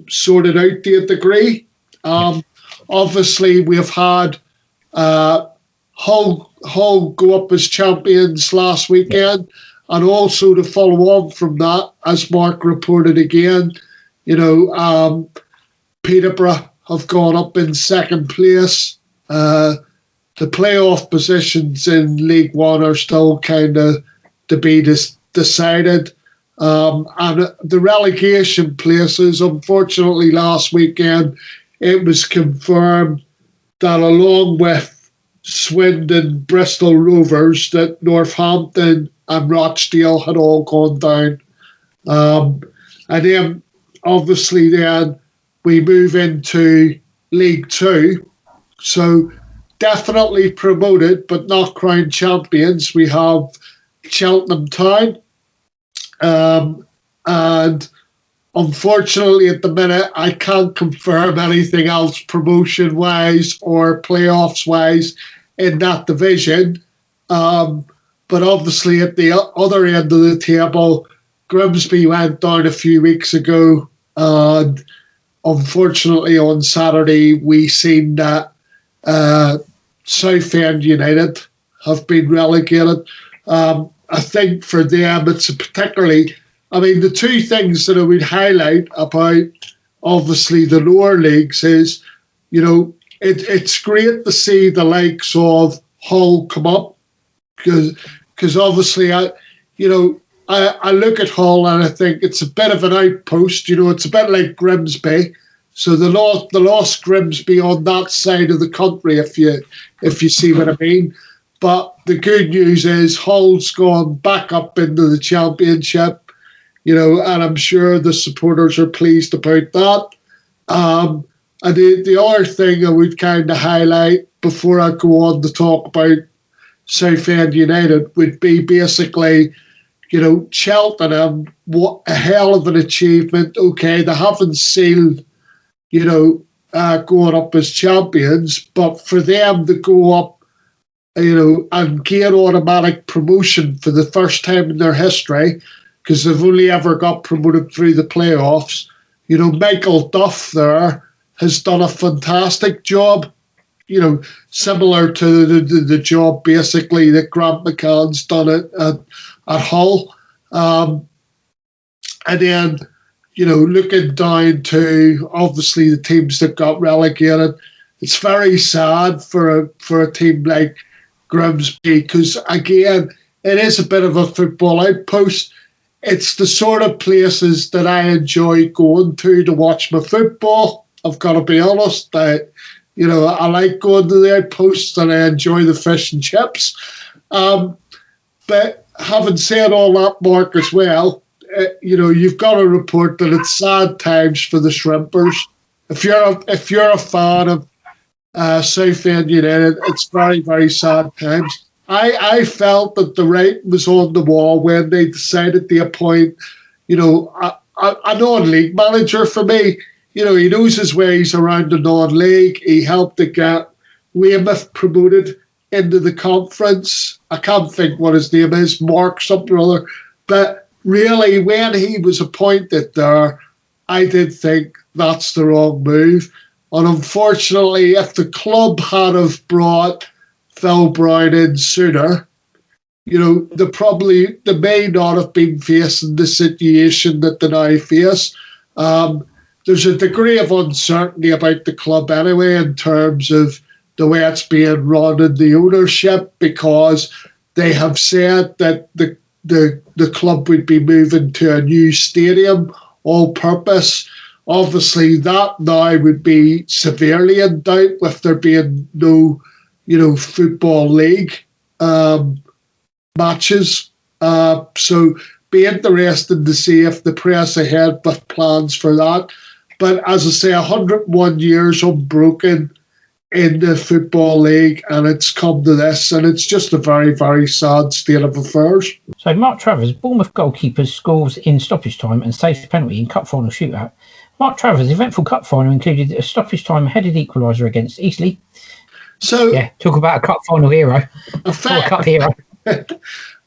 sorted out to a degree. Obviously, we've had Hull go up as champions last weekend, and also to follow on from that, as Mark reported again, Peterborough have gone up in second place. The playoff positions in League One are still kind of to be decided. And the relegation places, unfortunately, last weekend, it was confirmed that along with Swindon, Bristol Rovers, that Northampton and Rochdale had all gone down. And then, obviously, then we move into League Two. So, definitely promoted, but not crowned champions. We have Cheltenham Town. And unfortunately, at the minute, I can't confirm anything else promotion-wise or playoffs-wise in that division. But obviously, at the other end of the table, Grimsby went down a few weeks ago. And unfortunately, on Saturday, we seen that Southend United have been relegated. I think for them, it's particularly, the two things that I would highlight about obviously the lower leagues is, it's great to see the likes of Hull come up because obviously I look at Hull and I think it's a bit of an outpost. It's a bit like Grimsby. So the lost Grimsby on that side of the country, if you see what I mean. But the good news is Hull's gone back up into the Championship, and I'm sure the supporters are pleased about that. And the other thing I would kind of highlight before I go on to talk about Southend United would be basically, Cheltenham what a hell of an achievement. Okay, they haven't sealed, going up as champions, but for them to go up, and gain automatic promotion for the first time in their history, because they've only ever got promoted through the playoffs. Michael Duff there has done a fantastic job, similar to the job basically that Grant McCann's done at Hull. And then, looking down to obviously the teams that got relegated, it's very sad for a team like Grimsby, because again, it is a bit of a football outpost. It's the sort of places that I enjoy going to watch my football. I've got to be honest. I like going to the outposts and I enjoy the fish and chips. But having said all that, Mark, as well, you've got to report that it's sad times for the Shrimpers. If you're a fan of Southend United, it's very, very sad times. I felt that the writing was on the wall when they decided to appoint, a non-league manager. For me, he knows his ways around the non-league. He helped to get Weymouth promoted into the conference. I can't think what his name is, Mark something or other. But really, when he was appointed there, I did think that's the wrong move. And unfortunately, if the club had have brought Phil Brown in sooner, they may not have been facing the situation that they now face. There's a degree of uncertainty about the club anyway in terms of the way it's being run and the ownership, because they have said that the club would be moving to a new stadium, all-purpose. Obviously, that now would be severely in doubt with there being no, football league matches. So be interested to see if the press ahead with plans for that. But as I say, 101 years unbroken in the Football League, and it's come to this, and it's just a very, very sad state of affairs. So Mark Travers, Bournemouth goalkeeper, scores in stoppage time and saves a penalty in cup final shootout. Mark Travers' eventful cup final included a stoppage time headed equaliser against Eastleigh. So yeah, talk about a cup final hero. Or a cup hero.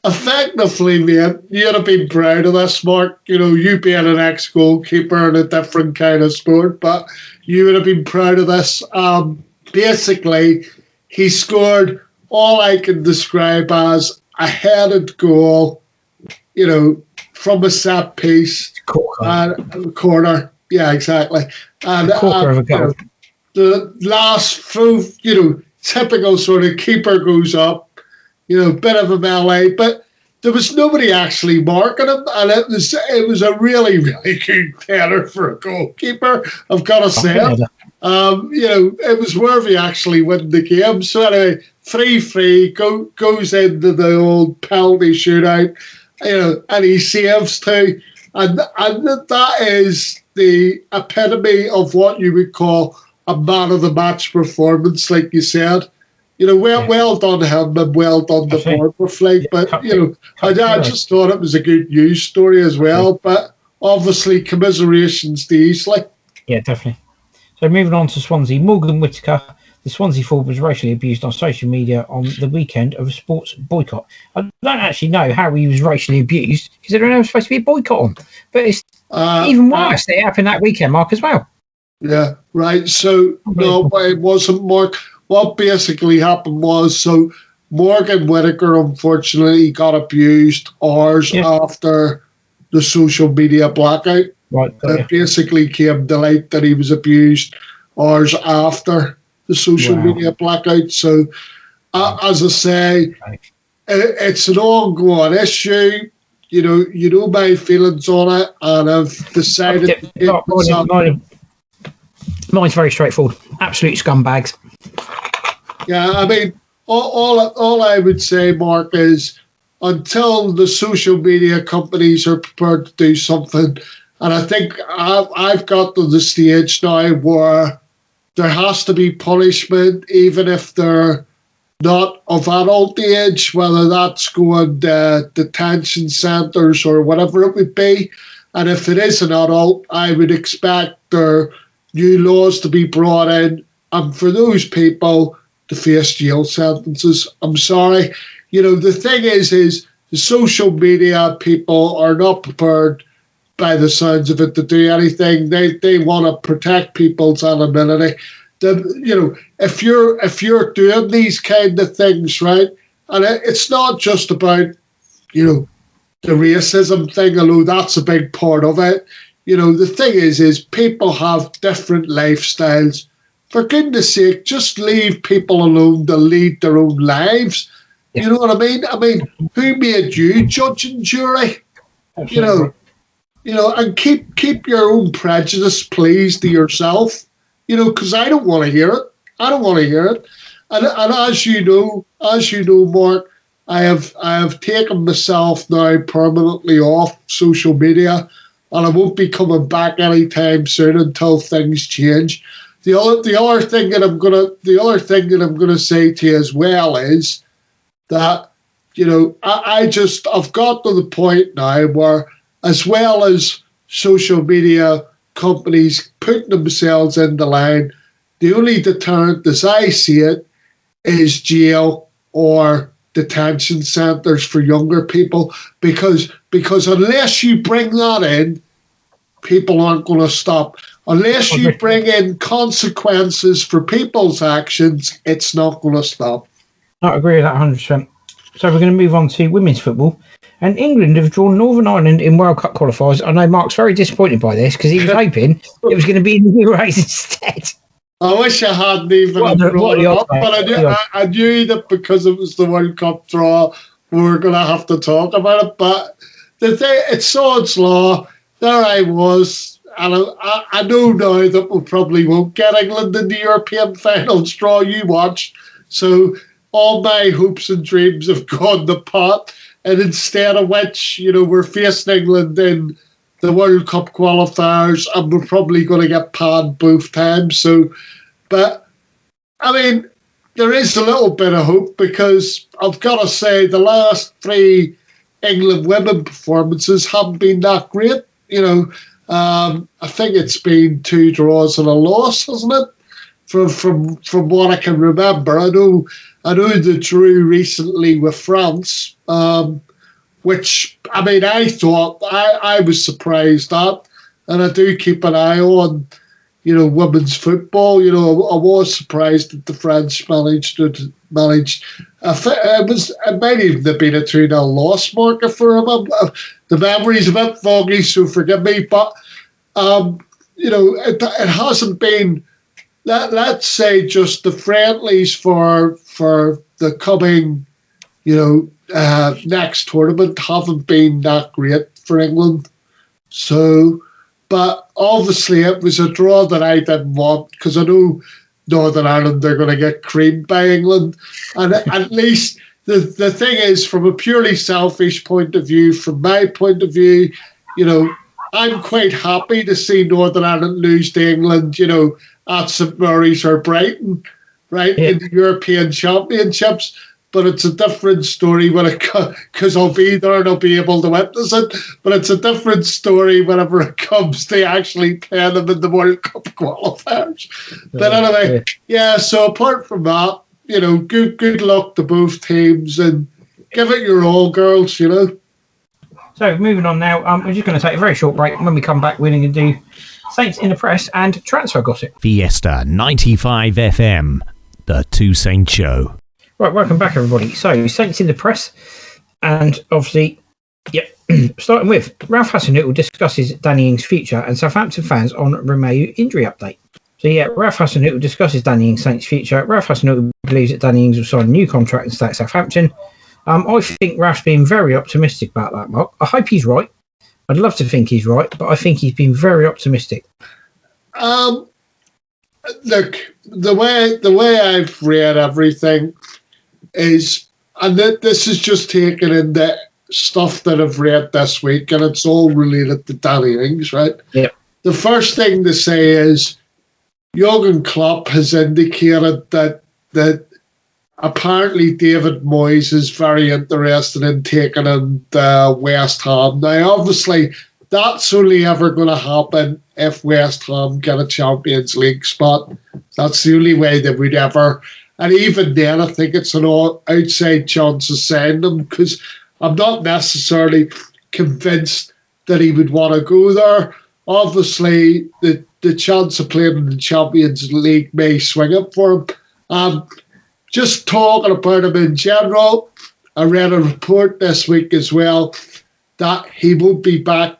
Effectively, mate, you'd have been proud of this, Mark. You being an ex-goalkeeper in a different kind of sport, but you would have been proud of this. Basically, he scored all I can describe as a headed goal, from a set piece. Corner. Yeah, exactly. And quarter of a goal. The last throw, typical sort of keeper goes up, bit of a melee, but there was nobody actually marking him, and it was a really, really good header for a goalkeeper, I've got to say. It was worthy actually winning the game. So anyway, 3-3 goes into the old penalty shootout, and he saves too, and that is the epitome of what you would call a man of the match performance, like you said. Well done him and well done the Bournemouth flag. But I just thought it was a good news story as well. But obviously, commiserations to Eastleigh. Yeah, definitely. So moving on to Swansea, Morgan Whittaker, the Swansea forward, was racially abused on social media on the weekend of a sports boycott. I don't actually know how he was racially abused because there was supposed to be a boycott on. But it's even worse that it happened that weekend, Mark, as well. Yeah, right. So, no, it wasn't Mark. What basically happened was, so Morgan Whittaker, unfortunately, got abused hours after the social media blackout. Right. It basically came to light that he was abused hours after the social media blackout. So, as I say, it's an ongoing issue. You know my feelings on it, and I've decided mine's very straightforward. Absolute scumbags. Yeah, I mean, all I would say, Mark, is until the social media companies are prepared to do something, and I think I've got to the stage now where there has to be punishment, even if they're not of adult age, whether that's going to detention centres or whatever it would be. And if it is an adult, I would expect there new laws to be brought in, and for those people to face jail sentences. I'm sorry. The thing is the social media people are not prepared, by the sounds of it, to do anything. They want to protect people's anonymity. If you're doing these kind of things, right, and it's not just about, the racism thing, although that's a big part of it. The thing is people have different lifestyles. For goodness sake, just leave people alone to lead their own lives. Yeah. You know what I mean? Who made you judge and jury? Absolutely. And keep your own prejudice, please, to yourself. Because I don't want to hear it. And as you know, Mark, I have taken myself now permanently off social media, and I won't be coming back anytime soon until things change. The other thing that I'm gonna say to you as well is that I've got to the point now where, as well as social media companies putting themselves in the line, the only deterrent, as I see it, is jail or detention centres for younger people, because unless you bring that in, people aren't going to stop. Unless you bring in consequences for people's actions, it's not going to stop. I agree with that 100%. So we're going to move on to women's football. And England have drawn Northern Ireland in World Cup qualifiers. I know Mark's very disappointed by this because he was hoping it was going to be in the Euros instead. I wish I hadn't even brought it up, but I knew that because it was the World Cup draw, we were going to have to talk about it. But the thing, it's sod's law. There I was. And I know now that we probably won't get England in the European finals draw you watched. So all my hopes and dreams have gone to pot. And instead of which, we're facing England in the World Cup qualifiers, and we're probably going to get panned both times. So, but, there is a little bit of hope, because I've got to say the last 3 England women performances haven't been that great. I think it's been 2 draws and a loss, hasn't it? From what I can remember. I know they drew recently with France, which I thought I was surprised at, and I do keep an eye on women's football. I was surprised that the French managed. It might even have been a 2-0 loss, Mark, if I remember. The memory's a bit foggy, so forgive me, but it hasn't been. Let's say just the friendlies for the coming, next tournament haven't been that great for England. So, but obviously it was a draw that I didn't want, because I know Northern Ireland are going to get creamed by England. And at least the thing is, from a purely selfish point of view, from my point of view, I'm quite happy to see Northern Ireland lose to England, at St Mary's or Brighton, right, in the European Championships. But it's a different story because I'll be there and I'll be able to witness it. But it's a different story whenever it comes to actually playing them in the World Cup qualifiers. But anyway, so apart from that, good luck to both teams, and give it your all, girls, So moving on now, we're just going to take a very short break. When we come back, we're going to do Saints in the Press and transfer gossip. Fiesta 95 FM, the Two Saints Show. Right, welcome back, everybody. So, Saints in the Press, and obviously, starting with Ralph Hasenhüttl discusses Danny Ings' future, and Southampton fans on Romeu injury update. So, Ralph Hasenhüttl discusses Danny Ings' Saints' future. Ralph Hasenhüttl believes that Danny Ings will sign a new contract and stay at Southampton. I think Ralph's been very optimistic about that, Mark. I hope he's right. I'd love to think he's right, but I think he's been very optimistic. Look, the way I've read everything is, and this is just taken in the stuff that I've read this week, and it's all related to Danny Ings, right? Yeah. The first thing to say is Jurgen Klopp has indicated that apparently David Moyes is very interested in taking in West Ham. Now, obviously, that's only ever going to happen if West Ham get a Champions League spot. That's the only way they would ever. And even then, I think it's an outside chance of signing him, because I'm not necessarily convinced that he would want to go there. Obviously, the chance of playing in the Champions League may swing it for him. Just talking about him in general, I read a report this week as well that he won't be back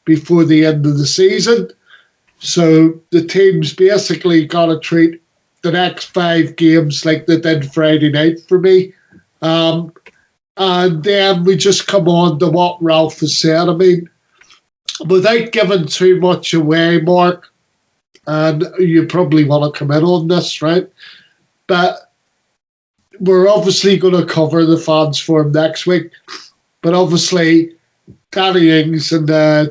before the end of the season. So the team's basically got to treat the next 5 games like they did Friday night for me. And then we just come on to what Ralph has said. I mean, without giving too much away, Mark, and you probably want to come in on this, right? But we're obviously going to cover the fans forum next week. But obviously, Danny Ings and the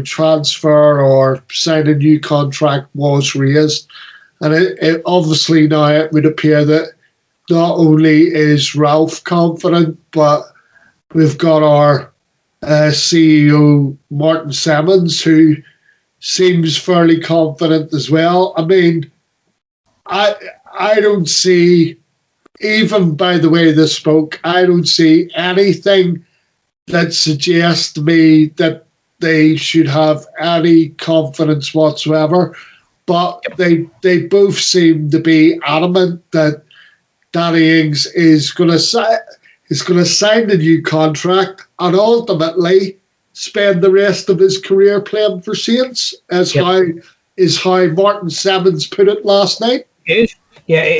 transfer or sign a new contract was raised. And it obviously now it would appear that not only is Ralph confident, but we've got our CEO, Martin Simmons, who seems fairly confident as well. I mean, I don't see, even by the way they spoke, I don't see anything that suggests to me that they should have any confidence whatsoever. But they both seem to be adamant that Danny Ings is going to sign the new contract and ultimately spend the rest of his career playing for Saints, how Martin Simmons put it last night. It is. Yeah,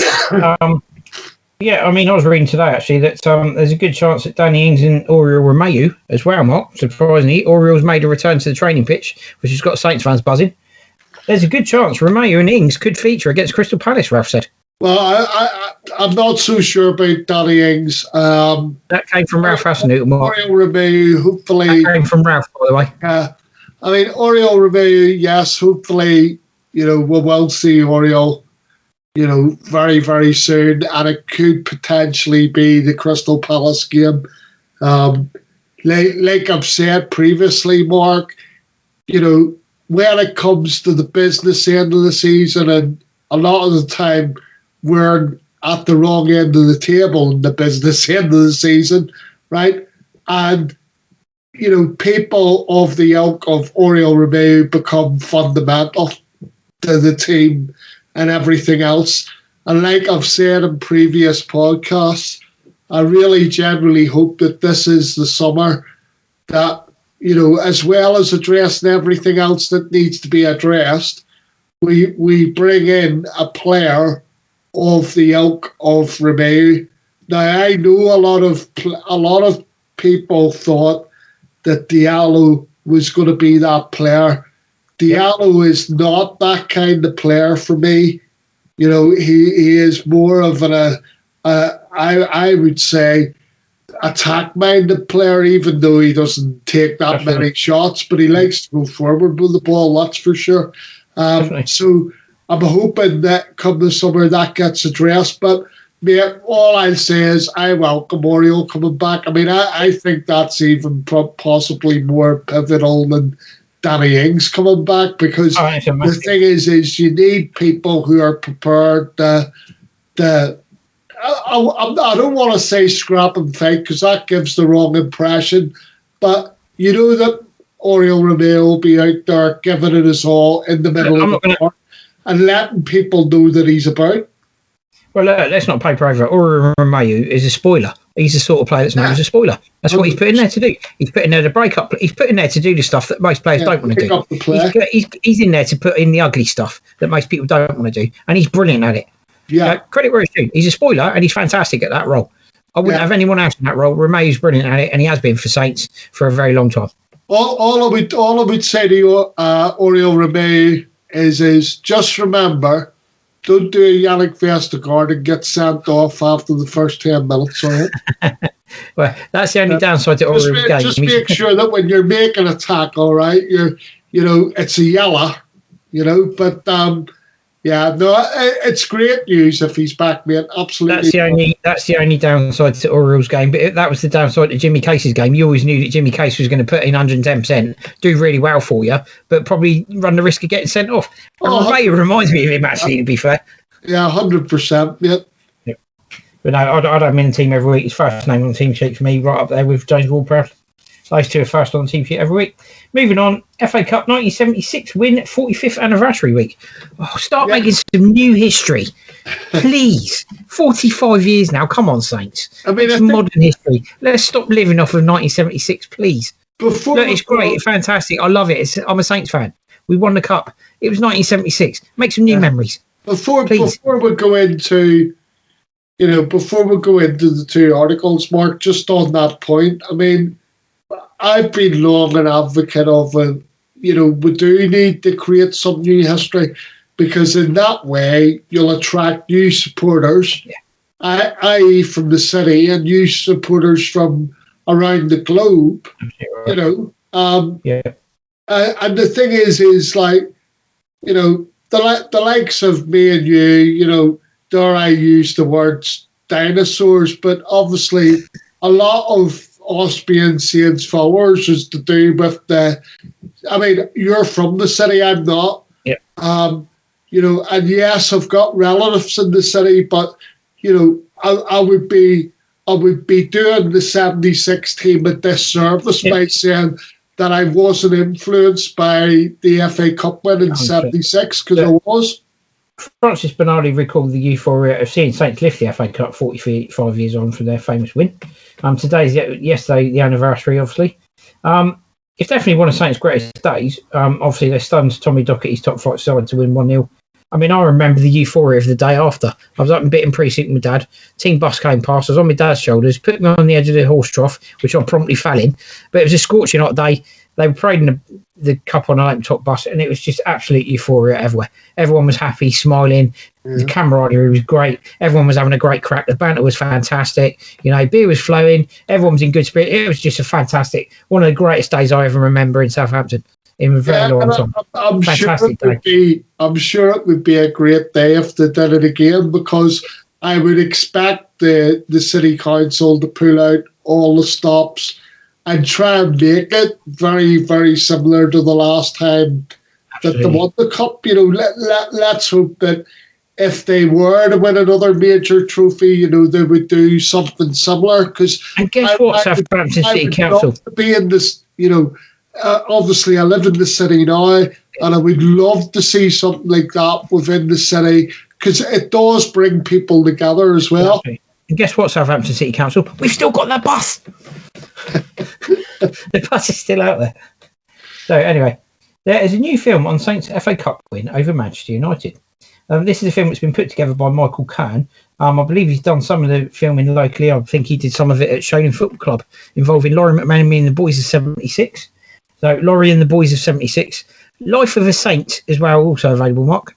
I mean, I was reading today, actually, that there's a good chance that Danny Ings and Oriol Romeu as well, Mark. Surprisingly, Oriol's made a return to the training pitch, which has got Saints fans buzzing. There's a good chance Romeu and Ings could feature against Crystal Palace, Ralph said. Well, I'm not so sure about Danny Ings. That came from Ralph Hasenhüttl, Mark. Oriol Romeu, hopefully. That came from Ralph, by the way. I mean, Oriol Romeu, yes, hopefully, we will see Oriol, very, very soon, and it could potentially be the Crystal Palace game. Like I've said previously, Mark, when it comes to the business end of the season, and a lot of the time we're at the wrong end of the table in the business end of the season, right? And, people of the ilk of Oriol Romeu become fundamental to the team and everything else. And like I've said in previous podcasts, I really genuinely hope that this is the summer that, as well as addressing everything else that needs to be addressed, we bring in a player of the ilk of Romeu. Now, I know a lot of people thought that Diallo was going to be that player. Diallo is not that kind of player for me. He is more of I would say, attack-minded player, even though he doesn't take that many shots, but he likes to go forward with the ball, that's for sure. So I'm hoping that come the summer that gets addressed. But mate, all I'll say is I welcome Oriol coming back. I mean, I think that's even possibly more pivotal than Danny Ings coming back, because the thing is you need people who are prepared to I don't want to say scrap and fight, because that gives the wrong impression, but that Oriol Romeu will be out there giving it his all in the middle of the park and letting people know that he's about. Well, let's not paper over it. Oriol Romeu is a spoiler. He's the sort of player that's known as a spoiler. That's what he's put in there to do. He's put in there to break up. He's put in there to do the stuff that most players don't want to do. He's in there to put in the ugly stuff that most people don't want to do, and he's brilliant at it. Yeah, credit where it's due. He's a spoiler, and he's fantastic at that role. I wouldn't have anyone else in that role. Romeu's brilliant at it, and he has been for Saints for a very long time. All I would say to you, Oriol Romeu, is just remember, don't do a Yannick Vestergaard and get sent off after the first 10 minutes. Right? Well, that's the only downside to Oriol's game. Just make sure that when you're making a tackle, right, it's a yellow, but Yeah, no, it's great news if he's back, mate. Absolutely. That's the only downside to Orioles game, but that was the downside to Jimmy Case's game. You always knew that Jimmy Case was going to put in 110%, do really well for you, but probably run the risk of getting sent off. Ray reminds me of him, actually, to be fair. Yeah, 100%, mate. Yeah. But no, I'd have him in the team every week. His first name on the team sheet for me, right up there with James Ward-Prowse. Those two are first on the team sheet every week. Moving on, FA Cup 1976 win, 45th anniversary week. Start making some new history, please. 45 years now. Come on, Saints. I mean, it's modern history. Let's stop living off of 1976, please. Look, it's great. It's fantastic. I love it. I'm a Saints fan. We won the cup. It was 1976. Make some new memories. Before we go into, the two articles, Mark, just on that point, I mean, I've been long an advocate of, we do need to create some new history, because in that way you'll attract new supporters, i.e. from the city, and new supporters from around the globe, And the thing is like, the likes of me and you, dare I use the words dinosaurs, but obviously a lot of us being Saints followers is to do with you're from the city, I'm not. Yeah. And yes, I've got relatives in the city, but I would be doing the 76 team a disservice by saying that I wasn't influenced by the FA Cup win in 76, because I was. Francis Bernardi recalled the euphoria of seeing Saints lift the FA Cup 45 years on from their famous win. Yesterday, the anniversary, obviously. It's definitely one of Saints' greatest days. Obviously, they stunned Tommy Docherty's top flight side to win 1-0. I mean, I remember the euphoria of the day after. I was up in Bitton Precinct with my dad. Team bus came past. I was on my dad's shoulders, put me on the edge of the horse trough, which I promptly fell in. But it was a scorching hot day. They were parading the cup on an open top bus, and it was just absolute euphoria everywhere. Everyone was happy, smiling. The camaraderie was great. Everyone was having a great crack. The banter was fantastic. Beer was flowing. Everyone was in good spirit. It was just a fantastic, one of the greatest days I ever remember in Southampton. In a very long time. I'm sure it would be a great day if they did it again, because I would expect the city council to pull out all the stops and try and make it very, very similar to the last time that they won the cup. Let's hope that if they were to win another major trophy, they would do something similar. And guess what, Southampton City Council? To be in this, obviously I live in the city now, and I would love to see something like that within the city, because it does bring people together as well. Exactly. And guess what, Southampton City Council? We've still got the bus. The bus is still out there. So anyway, there is a new film on Saints' FA Cup win over Manchester United. This is a film that's been put together by Michael Kern. I believe he's done some of the filming locally. I think he did some of it at Shonen Football Club, involving Laurie McManamy and the Boys of 76. So Laurie and the Boys of 76. Life of a Saint as well, also available, Mark.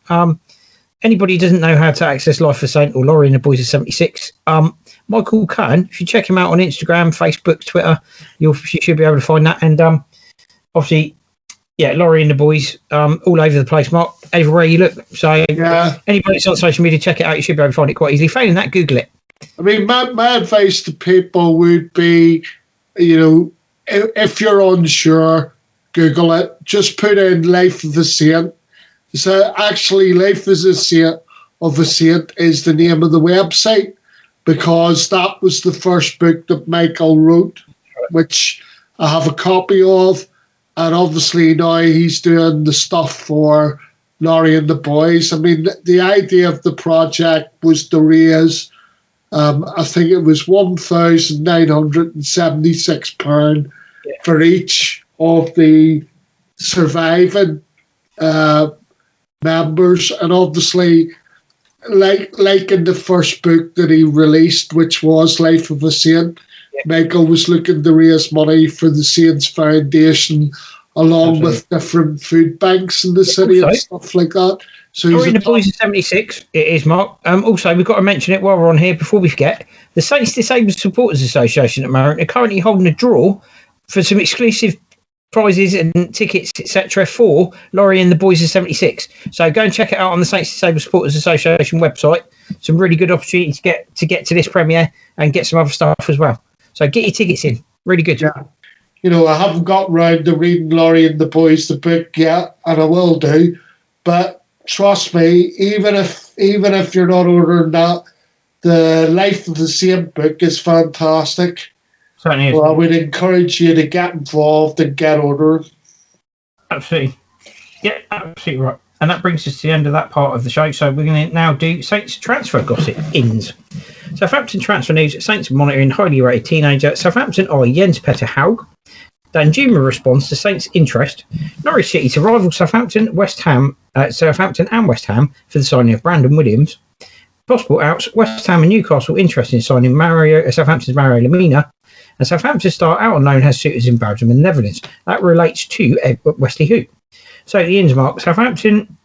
Anybody who doesn't know how to access Life of a Saint or Laurie and the Boys of 76, Michael Kern, if you check him out on Instagram, Facebook, Twitter, you should be able to find that. And obviously, Laurie and the Boys, all over the place, Mark, everywhere you look. So anybody that's on social media, check it out. You should be able to find it quite easily. Failing that, Google it. I mean, my advice to people would be, if you're unsure, Google it. Just put in Life of a Saint. So actually, Life of a Saint is the name of the website, because that was the first book that Michael wrote, which I have a copy of. And obviously now he's doing the stuff for Laurie and the Boys. I mean, the idea of the project was to raise, I think it was £1,976 for each of the surviving members. And obviously, like in the first book that he released, which was Life of a Saint, Michael was looking to raise money for the Saints Foundation, along with different food banks in the city and stuff like that. So Laurie and the Boys of 76, it is, Mark. Also, we've got to mention it while we're on here before we forget. The Saints Disabled Supporters Association at Marriott are currently holding a draw for some exclusive prizes and tickets, etc., for Laurie and the Boys of 76. So go and check it out on the Saints Disabled Supporters Association website. Some really good opportunity to get to this premiere and get some other stuff as well. So get your tickets in. Really good. Yeah. You know, I haven't got round to reading Laurie and the Boys the book yet, and I will do. But trust me, even if you're not ordering that, the Life of the Saint book is fantastic. Certainly is. Well, I would encourage you to get involved and get ordering. Absolutely. Yeah, absolutely right. And that brings us to the end of that part of the show. So we're going to now do Saints transfer gossip ins. Southampton transfer news. Saints monitoring highly rated teenager. Southampton are Jens Petter Haug. Danjuma responds to Saints' interest. Norwich City to rival Southampton, Southampton and West Ham for the signing of Brandon Williams. Possible outs. West Ham and Newcastle interested in signing Southampton's Mario Lemina. And Southampton star out on loan has suitors in Belgium and the Netherlands. That relates to Wesley Hoop. So the ins mark. Southampton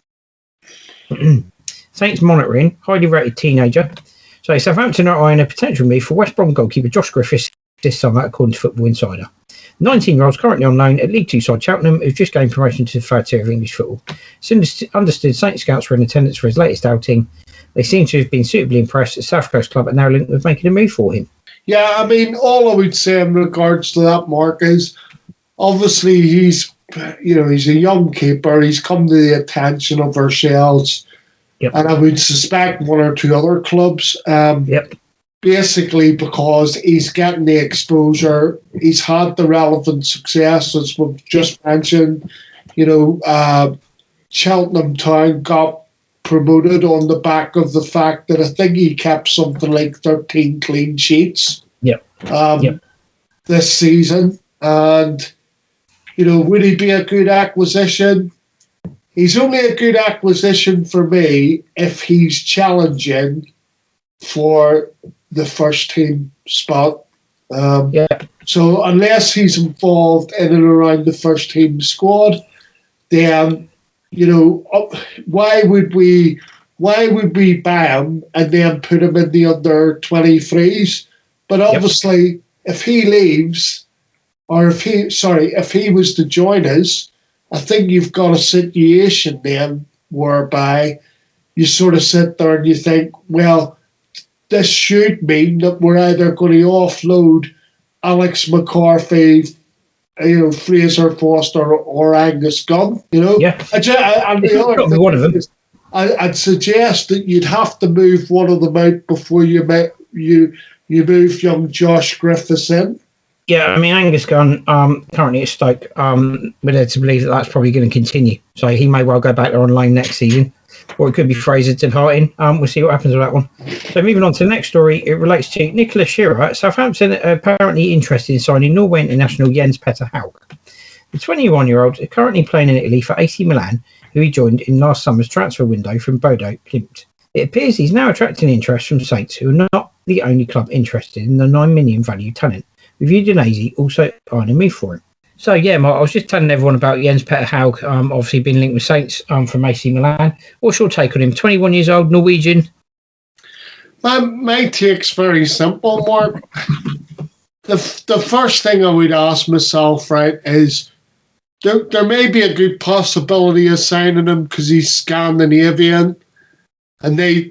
Saints monitoring highly rated teenager. So Southampton are eyeing a potential move for West Brom goalkeeper Josh Griffiths this summer, according to Football Insider. 19-year-old currently on loan at League Two side Cheltenham, who's just gained promotion to the third tier of English football. It's understood Saints scouts were in attendance for his latest outing. They seem to have been suitably impressed. The South Coast club are now linked with making a move for him. Yeah, I mean, all I would say in regards to that, Mark, is obviously he's a young keeper. He's come to the attention of ourselves. Yep. And I would suspect one or two other clubs. Yep. Basically because he's getting the exposure. He's had the relevant success, as we've just mentioned. Cheltenham Town got promoted on the back of the fact that I think he kept something like 13 clean sheets this season. And, would he be a good acquisition? He's only a good acquisition for me if he's challenging for the first team spot. So unless he's involved in and around the first team squad, then why would we buy him and then put him in the under 23s? But obviously, if he leaves, or if he was to join us, I think you've got a situation then whereby you sort of sit there and you think, well, this should mean that we're either going to offload Alex McCarthy, Fraser Foster or Angus Gunn. I'd suggest that you'd have to move one of them out before you move young Josh Griffiths in. Yeah, I mean, Angus Gunn currently at Stoke. We're led to believe that that's probably going to continue. So he may well go back there on loan next season. Or it could be Fraser to Harting. We'll see what happens with that one. So moving on to the next story, it relates to Nicola Shearer. Southampton are apparently interested in signing Norway international Jens Petter Haug. The 21-year-old is currently playing in Italy for AC Milan, who he joined in last summer's transfer window from Bodo Glimt. It appears he's now attracting interest from Saints, who are not the only club interested in the $9 million value talent, with Udinese also eyeing a move for him. So, Mark, I was just telling everyone about Jens Petter Haug, obviously been linked with Saints from AC Milan. What's your take on him? 21 years old, Norwegian? My take's very simple, Mark. The first thing I would ask myself, right, is there may be a good possibility of signing him because he's Scandinavian, and they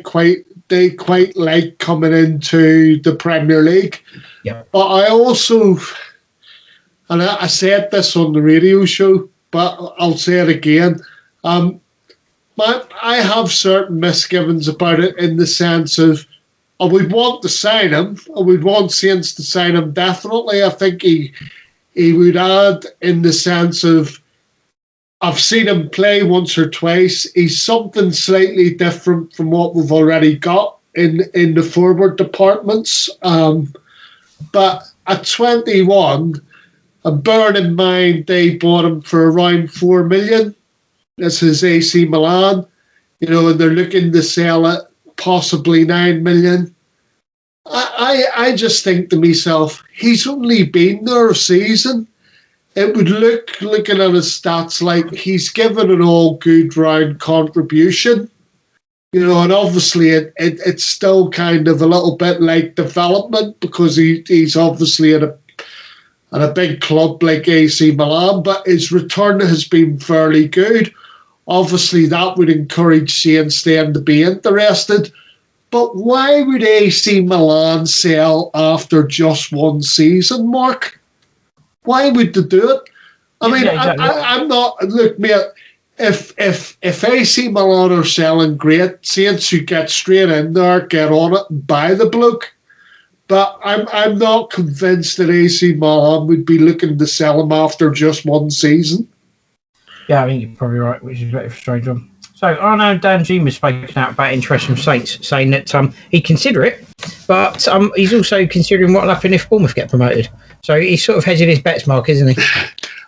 quite like coming into the Premier League. Yeah. But I also, and I said this on the radio show, but I'll say it again. I have certain misgivings about it in the sense of I would want to sign him. I would want Saints to sign him definitely. I think he would add in the sense of I've seen him play once or twice. He's something slightly different from what we've already got in the forward departments. But at 21, and bearing in mind they bought him for around $4 million. This is AC Milan, and they're looking to sell it possibly $9 million. I just think to myself, he's only been there a season. It would looking at his stats like he's given an all good round contribution. And obviously it's still kind of a little bit like development because he's obviously at and a big club like AC Milan, but his return has been fairly good. Obviously, that would encourage Saints then to be interested. But why would AC Milan sell after just one season, Mark? Why would they do it? I mean, exactly. I'm not... Look, mate, if AC Milan are selling, great, Saints should get straight in there, get on it, and buy the bloke. But I'm not convinced that AC Milan would be looking to sell him after just one season. Yeah, I think you're probably right, which is a bit of a strange one. So I know Danjuma has spoken out about interest from Saints, saying that he'd consider it, but he's also considering what will happen if Bournemouth get promoted. So he's sort of hedging his bets, Mark, isn't he?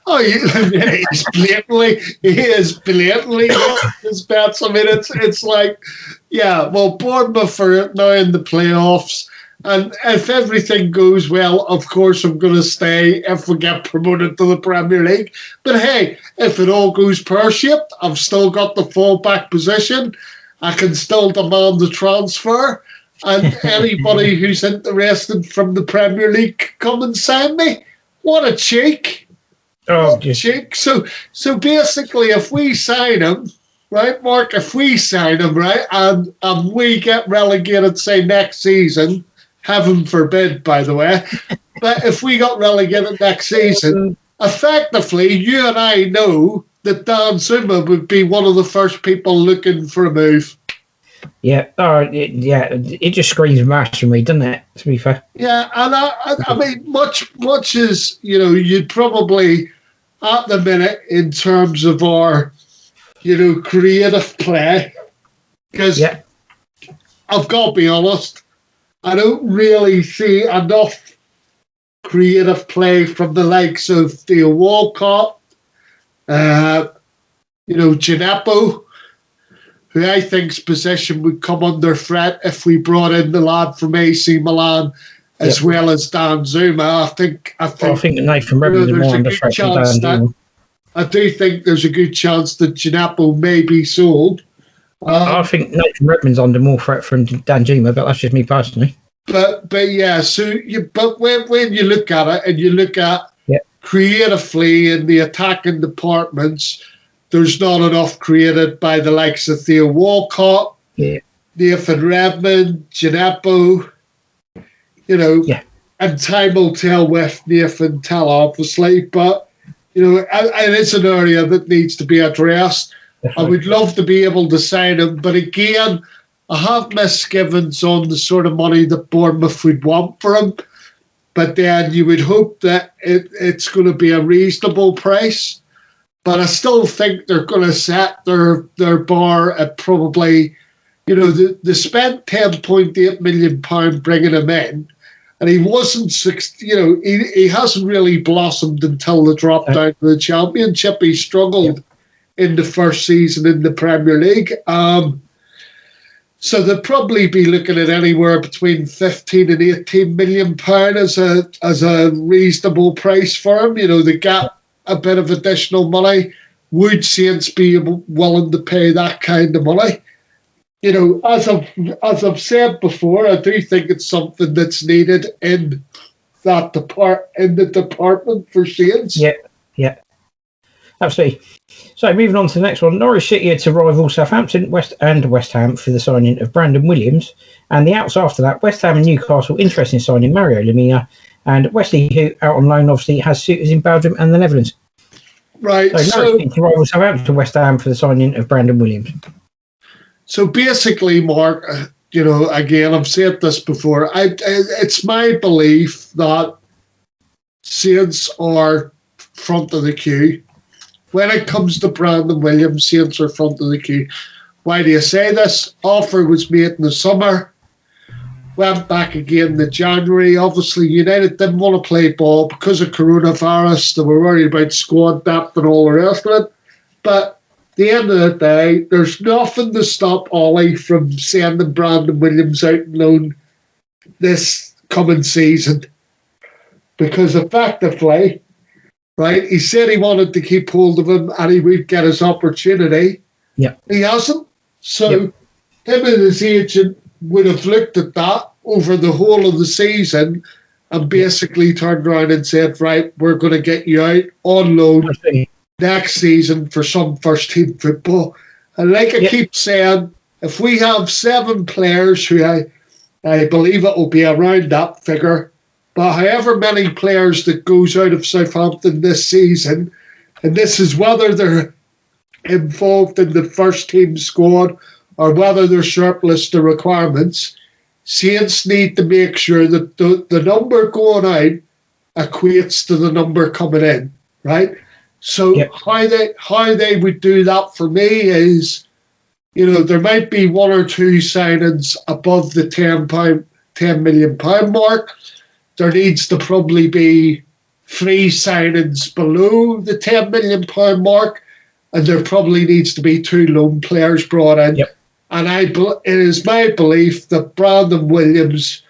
Oh, he is blatantly his bets. I mean, it's like, yeah, well, Bournemouth are now in the playoffs. And if everything goes well, of course, I'm going to stay if we get promoted to the Premier League. But hey, if it all goes pear-shaped, I've still got the fallback position. I can still demand the transfer. And anybody who's interested from the Premier League, come and sign me. What a cheek. Oh, cheek. So basically, if we sign him, right, Mark, if we sign him, right, and we get relegated, say, next season... Heaven forbid, by the way. But if we got relegated next season, effectively, you and I know that Danjuma would be one of the first people looking for a move. Yeah, it just screams Masonry, doesn't it, to be fair? Yeah, and I mean, much as, you'd probably, at the minute, in terms of our, creative play, because I've got to be honest, I don't really see enough creative play from the likes of Theo Walcott, Gineppo, who I think's position would come under threat if we brought in the lad from AC Milan as well as Danjuma. I think Nathan Redmond's more under threat than Danjuma. I do think there's a good chance that Gineppo may be sold. I think Nathan Redmond's under more threat from Danjuma, but that's just me personally. But yeah, but when you look at it and you look at creatively in the attacking departments, there's not enough created by the likes of Theo Walcott, Nathan Redmond, Gineppo, and time will tell with Nathan Tell, obviously, but and it's an area that needs to be addressed. I would love to be able to sign him, but again, I have misgivings on the sort of money that Bournemouth would want for him. But then you would hope that it's going to be a reasonable price. But I still think they're going to set their bar at probably, they spent £10.8 million bringing him in. And he wasn't, he hasn't really blossomed until the drop down to the Championship. He struggled in the first season in the Premier League. So they'll probably be looking at anywhere between 15 and 18 million pound as a reasonable price for him. They get a bit of additional money. Would Saints be willing to pay that kind of money? As I've said before, I do think it's something that's needed in the department for Saints. Yeah. Absolutely. So moving on to the next one, Norwich City are to rival Southampton, West Ham for the signing of Brandon Williams, and the outs after that, West Ham and Newcastle interested in signing Mario Lemina, and Wesley, who out on loan obviously has suitors in Belgium and the Netherlands. Right. So Norwich City to rival Southampton, West Ham for the signing of Brandon Williams. So basically, Mark, again, I've said this before. It's my belief that Saints are front of the queue. When it comes to Brandon Williams, Saints are front of the queue. Why do you say this? Offer was made in the summer, went back again in January. Obviously, United didn't want to play ball because of coronavirus. They were worried about squad depth and all the rest of it. But at the end of the day, there's nothing to stop Ollie from sending Brandon Williams out on loan this coming season. Because effectively, right, he said he wanted to keep hold of him and he would get his opportunity. Yeah. He hasn't. So him and his agent would have looked at that over the whole of the season and basically turned around and said, right, we're going to get you out on loan next season for some first team football. And like I keep saying, if we have 7 players who I believe it will be around that figure, but however many players that goes out of Southampton this season, and this is whether they're involved in the first team squad or whether they're surplus to requirements, Saints need to make sure that the number going out equates to the number coming in, right? So how they would do that for me is, there might be 1 or 2 signings above the £10 million mark. There needs to probably be 3 signings below the £10 million mark, and there probably needs to be 2 loan players brought in. Yep. And it is my belief that Brandon Williams,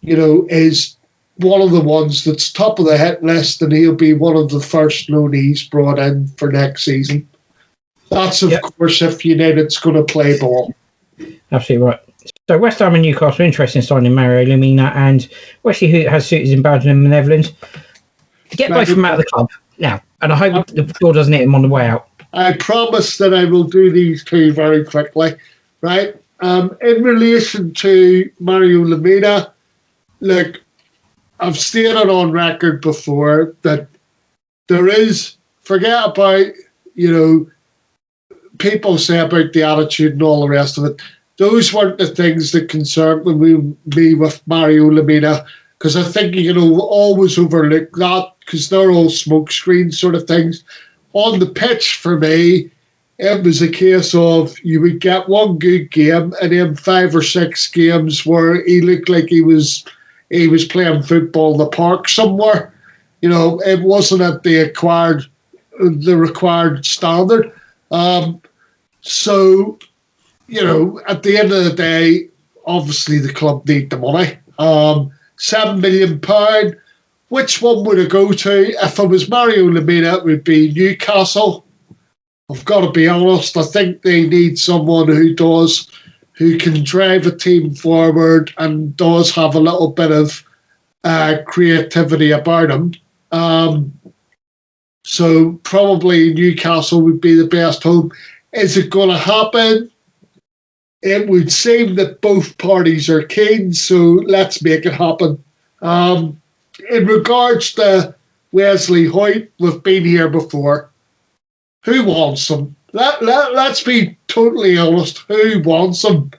is one of the ones that's top of the hit list, and he'll be one of the first loanees brought in for next season. That's, of course, if United's going to play ball. Absolutely right. So West Ham and Newcastle are interested in signing Mario Lemina and Wesley, who has suitors in Belgium and the Netherlands. Get both of them out of the club now, and I hope the door doesn't hit him on the way out. I promise that I will do these 2 very quickly. Right. In relation to Mario Lemina, look, I've stated on record before that there is, forget about, people say about the attitude and all the rest of it. Those weren't the things that concerned me with Mario Lemina, because I think you can always overlook that because they're all smokescreen sort of things. On the pitch, for me, it was a case of you would get one good game and then 5 or 6 games where he looked like he was playing football in the park somewhere. It wasn't at the required standard. So, at the end of the day, obviously the club need the money. £7 million. Which one would it go to? If it was Mario Lemina, it would be Newcastle. I've got to be honest, I think they need someone who can drive a team forward and does have a little bit of creativity about him. So probably Newcastle would be the best home. Is it going to happen? It would seem that both parties are keen, so let's make it happen. In regards to Wesley Hoyt, we've been here before. Who wants him? Let's be totally honest. Who wants him?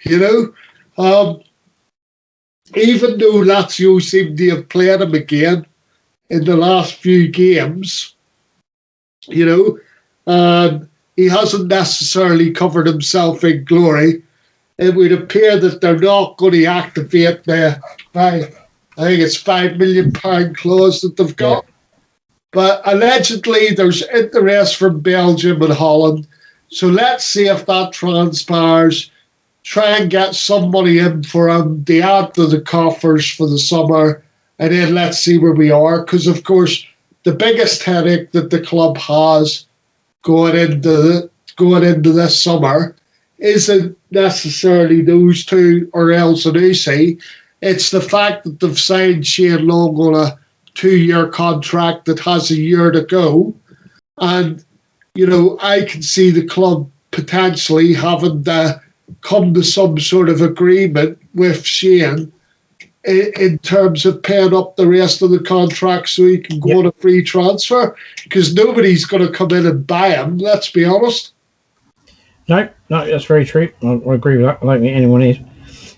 Even though Lazio seem to have played him again in the last few games, and he hasn't necessarily covered himself in glory. It would appear that they're not going to activate the, I think it's £5 million clause that they've got. Yeah. But allegedly, there's interest from Belgium and Holland. So let's see if that transpires. Try and get some money in for him, to add to the coffers for the summer, and then let's see where we are. Because, of course, the biggest headache that the club has going into this summer isn't necessarily those 2 or El Sanusi. It's the fact that they've signed Shane Long on a 2-year contract that has a year to go. And, I can see the club potentially having to come to some sort of agreement with Shane in terms of paying up the rest of the contract so he can go on a free transfer, because nobody's going to come in and buy him, let's be honest. No, that's very true. I agree with that. I don't think anyone is.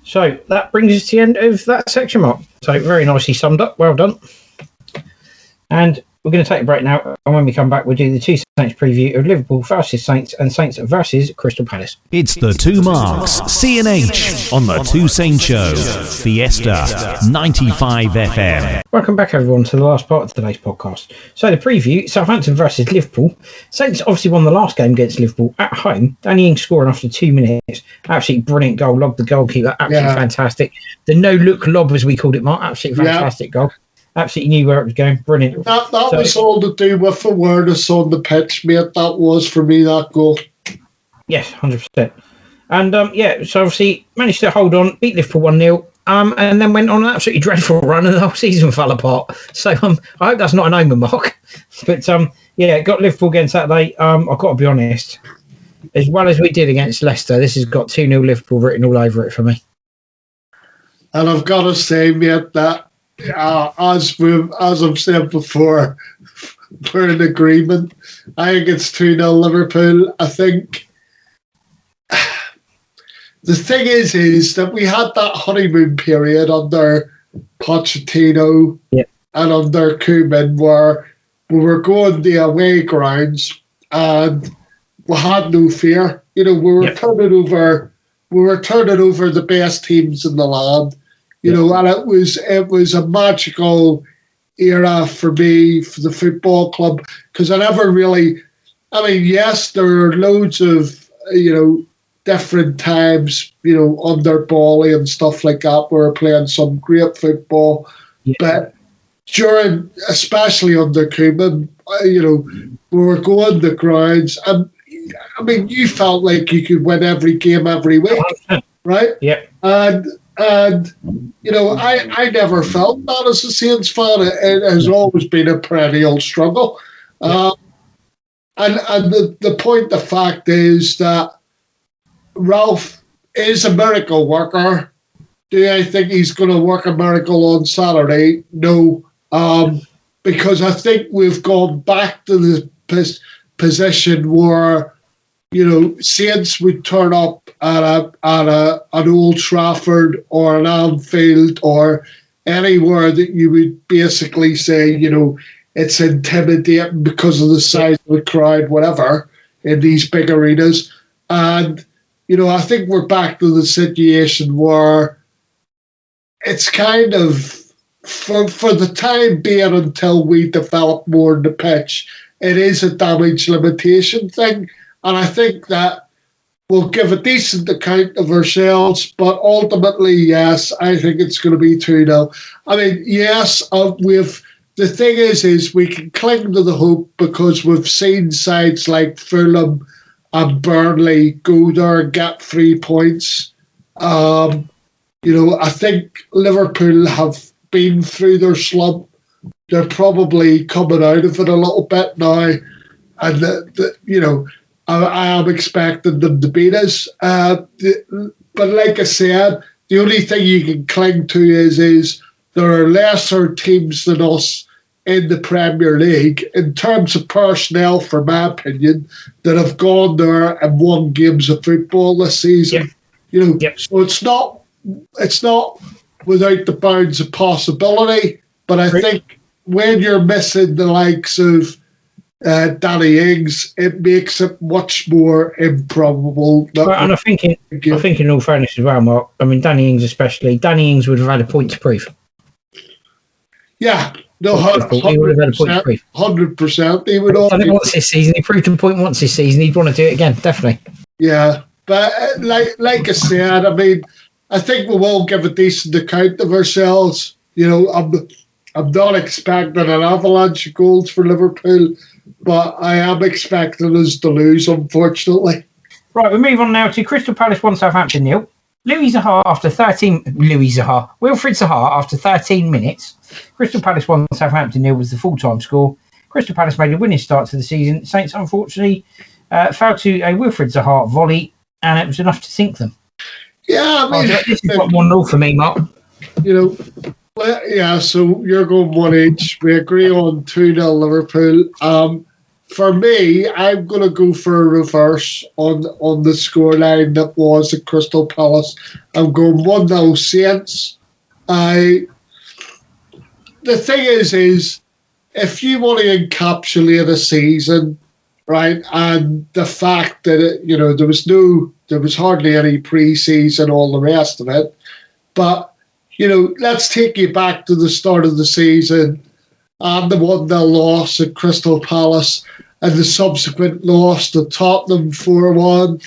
So that brings us to the end of that section, Mark. So very nicely summed up. Well done. And we're going to take a break now, and when we come back, we'll do the 2 Saints preview of Liverpool versus Saints and Saints versus Crystal Palace. It's the 2 Marks, C&H, on the 2 Saints Show, Fiesta 95 FM. Welcome back, everyone, to the last part of today's podcast. So the preview, Southampton versus Liverpool. Saints obviously won the last game against Liverpool at home, only scoring after 2 minutes. Absolutely brilliant goal, lobbed the goalkeeper, absolutely fantastic. The no-look lob, as we called it, Mark, absolutely fantastic goal. Absolutely knew where it was going. Brilliant. That was all to do with awareness on the pitch, mate. That was, for me, that goal. Yes, 100%. And, so obviously managed to hold on, beat Liverpool 1-0. and then went on an absolutely dreadful run, and the whole season fell apart. So I hope that's not an omen, Mark. But yeah, got Liverpool again Saturday. I've got to be honest, as well as we did against Leicester, this has got 2-0 Liverpool written all over it for me. And I've got to say, mate, that as I've said before, we're in agreement. I think it's 2-0 Liverpool. I think the thing is that we had that honeymoon period under Pochettino and under Koeman where we were going the away grounds and we had no fear. You know, we were turning over the best teams in the land. You know, and it was a magical era for me, for the football club, because I never really, I mean, yes, there are loads of, you know, different times, you know, under Bally and stuff like that, we were playing some great football, but during, especially under Koeman, you know, we were going the grounds, and I mean, you felt like you could win every game every week, right? Yeah. And you know, I never felt that as a Saints fan. It has always been a perennial struggle. And the point, the fact is that Ralph is a miracle worker. Do I think he's going to work a miracle on Saturday? No. Because I think we've gone back to the position where, you know, Saints would turn up at an Old Trafford or an Anfield or anywhere that you would basically say, you know, it's intimidating because of the size of the crowd, whatever, in these big arenas. And, you know, I think we're back to the situation where it's kind of, for the time being until we develop more in the pitch, it is a damage limitation thing. And I think that we'll give a decent account of ourselves, but ultimately, yes, I think it's going to be 2-0. I mean, yes, the thing is we can cling to the hope because we've seen sides like Fulham and Burnley go there and get 3 points. You know, I think Liverpool have been through their slump. They're probably coming out of it a little bit now. And, you know, I am expecting them to beat us. But like I said, the only thing you can cling to is there are lesser teams than us in the Premier League in terms of personnel, for my opinion, that have gone there and won games of football this season. You know, so it's not without the bounds of possibility. But I think when you're missing the likes of Danny Ings, it makes it much more improbable. And I think in all fairness as well, Mark, I mean, Danny Ings especially, Danny Ings would have had a point to prove. Yeah, no, he would have had a point to prove. 100%. He would have done it once this season. He proved a point once this season. He'd want to do it again, definitely. Yeah, but like I said, I mean, I think we will give a decent account of ourselves. You know, I'm not expecting an avalanche of goals for Liverpool, but I am expecting us to lose, unfortunately. Right, we move on now to Crystal Palace 1, Southampton 0. Wilfried Zaha after 13 minutes. Crystal Palace 1, Southampton 0 was the full-time score. Crystal Palace made a winning start to the season. Saints, unfortunately, fell to a Wilfried Zaha volley, and it was enough to sink them. Yeah, I mean, this is what 1-0 for me, Mark. You know, well, yeah, so you're going one each. We agree on 2-0 Liverpool. For me, I'm going to go for a reverse on the scoreline that was at Crystal Palace. I'm going 1-0 Saints. The thing is if you want to encapsulate a season, right, and the fact that you know there was hardly any pre-season, all the rest of it, but you know, let's take you back to the start of the season and the 1-0 loss at Crystal Palace and the subsequent loss to Tottenham 4-1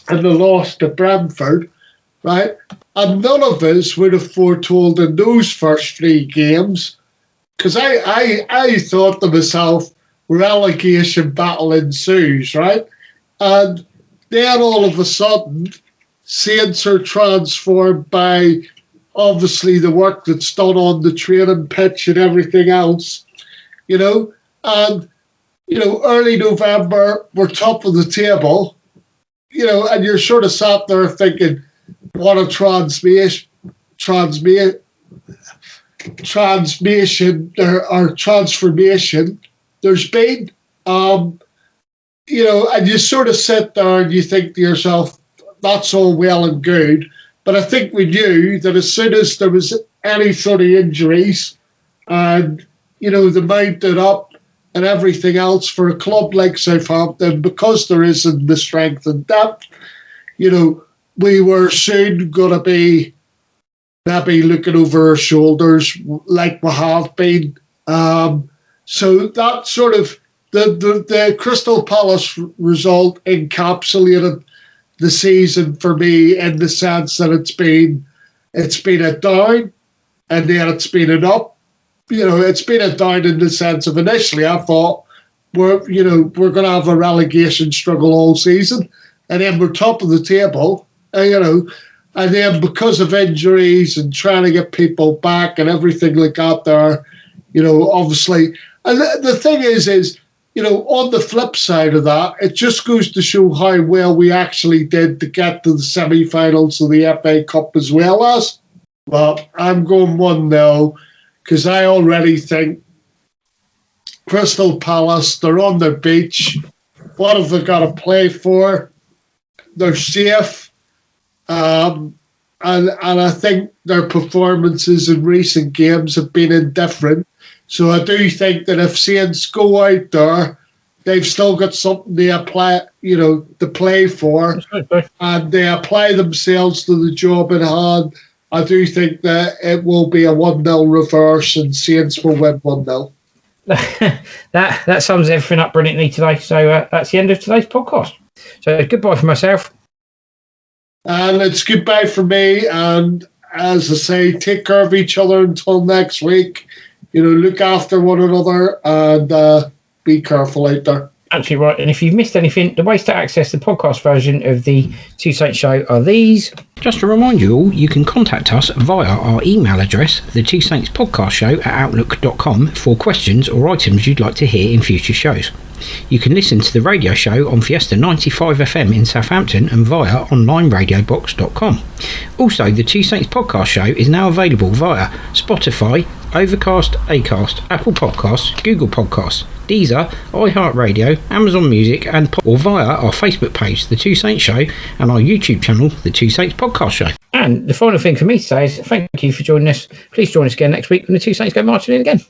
and the loss to Brentford, right? And none of us would have foretold in those first 3 games, because I thought to myself, relegation battle ensues, right? And then all of a sudden, Saints are transformed by obviously the work that's done on the training pitch and everything else, and early November, we're top of the table, and you're sort of sat there thinking, what a transmission or transformation there's been. And you sort of sit there and you think to yourself, that's all well and good. But I think we knew that as soon as there was any sort of injuries and, they mounted up and everything else for a club like Southampton, because there isn't the strength and depth, we were soon going to be maybe looking over our shoulders like we have been. So that sort of, the Crystal Palace result encapsulated the season for me in the sense that it's been a down and then it's been an up. It's been a down in the sense of initially I thought we're going to have a relegation struggle all season, and then we're top of the table, and then because of injuries and trying to get people back and everything like that there, obviously. And the thing is, on the flip side of that, it just goes to show how well we actually did to get to the semi-finals of the FA Cup as well as. But I'm going 1-0 because I already think Crystal Palace, they're on their beach. What have they got to play for? They're safe. And I think their performances in recent games have been indifferent. So I do think that if Saints go out there, they've still got something to apply, to play for, and they apply themselves to the job in hand. I do think that it will be a 1-0 reverse and Saints will win 1-0. That sums everything up brilliantly today. So that's the end of today's podcast. So goodbye for myself. And it's goodbye for me. And as I say, take care of each other until next week. Look after one another and be careful out there. Absolutely right. And if you've missed anything, the ways to access the podcast version of the Two Saints Show are these. Just to remind you all, you can contact us via our email address, the Two Saints Podcast Show at outlook.com, for questions or items you'd like to hear in future shows. You can listen to the radio show on Fiesta 95 FM in Southampton and via onlineradiobox.com. Also, the Two Saints Podcast Show is now available via Spotify, Overcast, Acast, Apple Podcasts, Google Podcasts, Deezer, iHeartRadio, Amazon Music, or via our Facebook page, The Two Saints Show, and our YouTube channel, The Two Saints Podcast Show. And the final thing for me to say is thank you for joining us. Please join us again next week when The Two Saints go marching in again.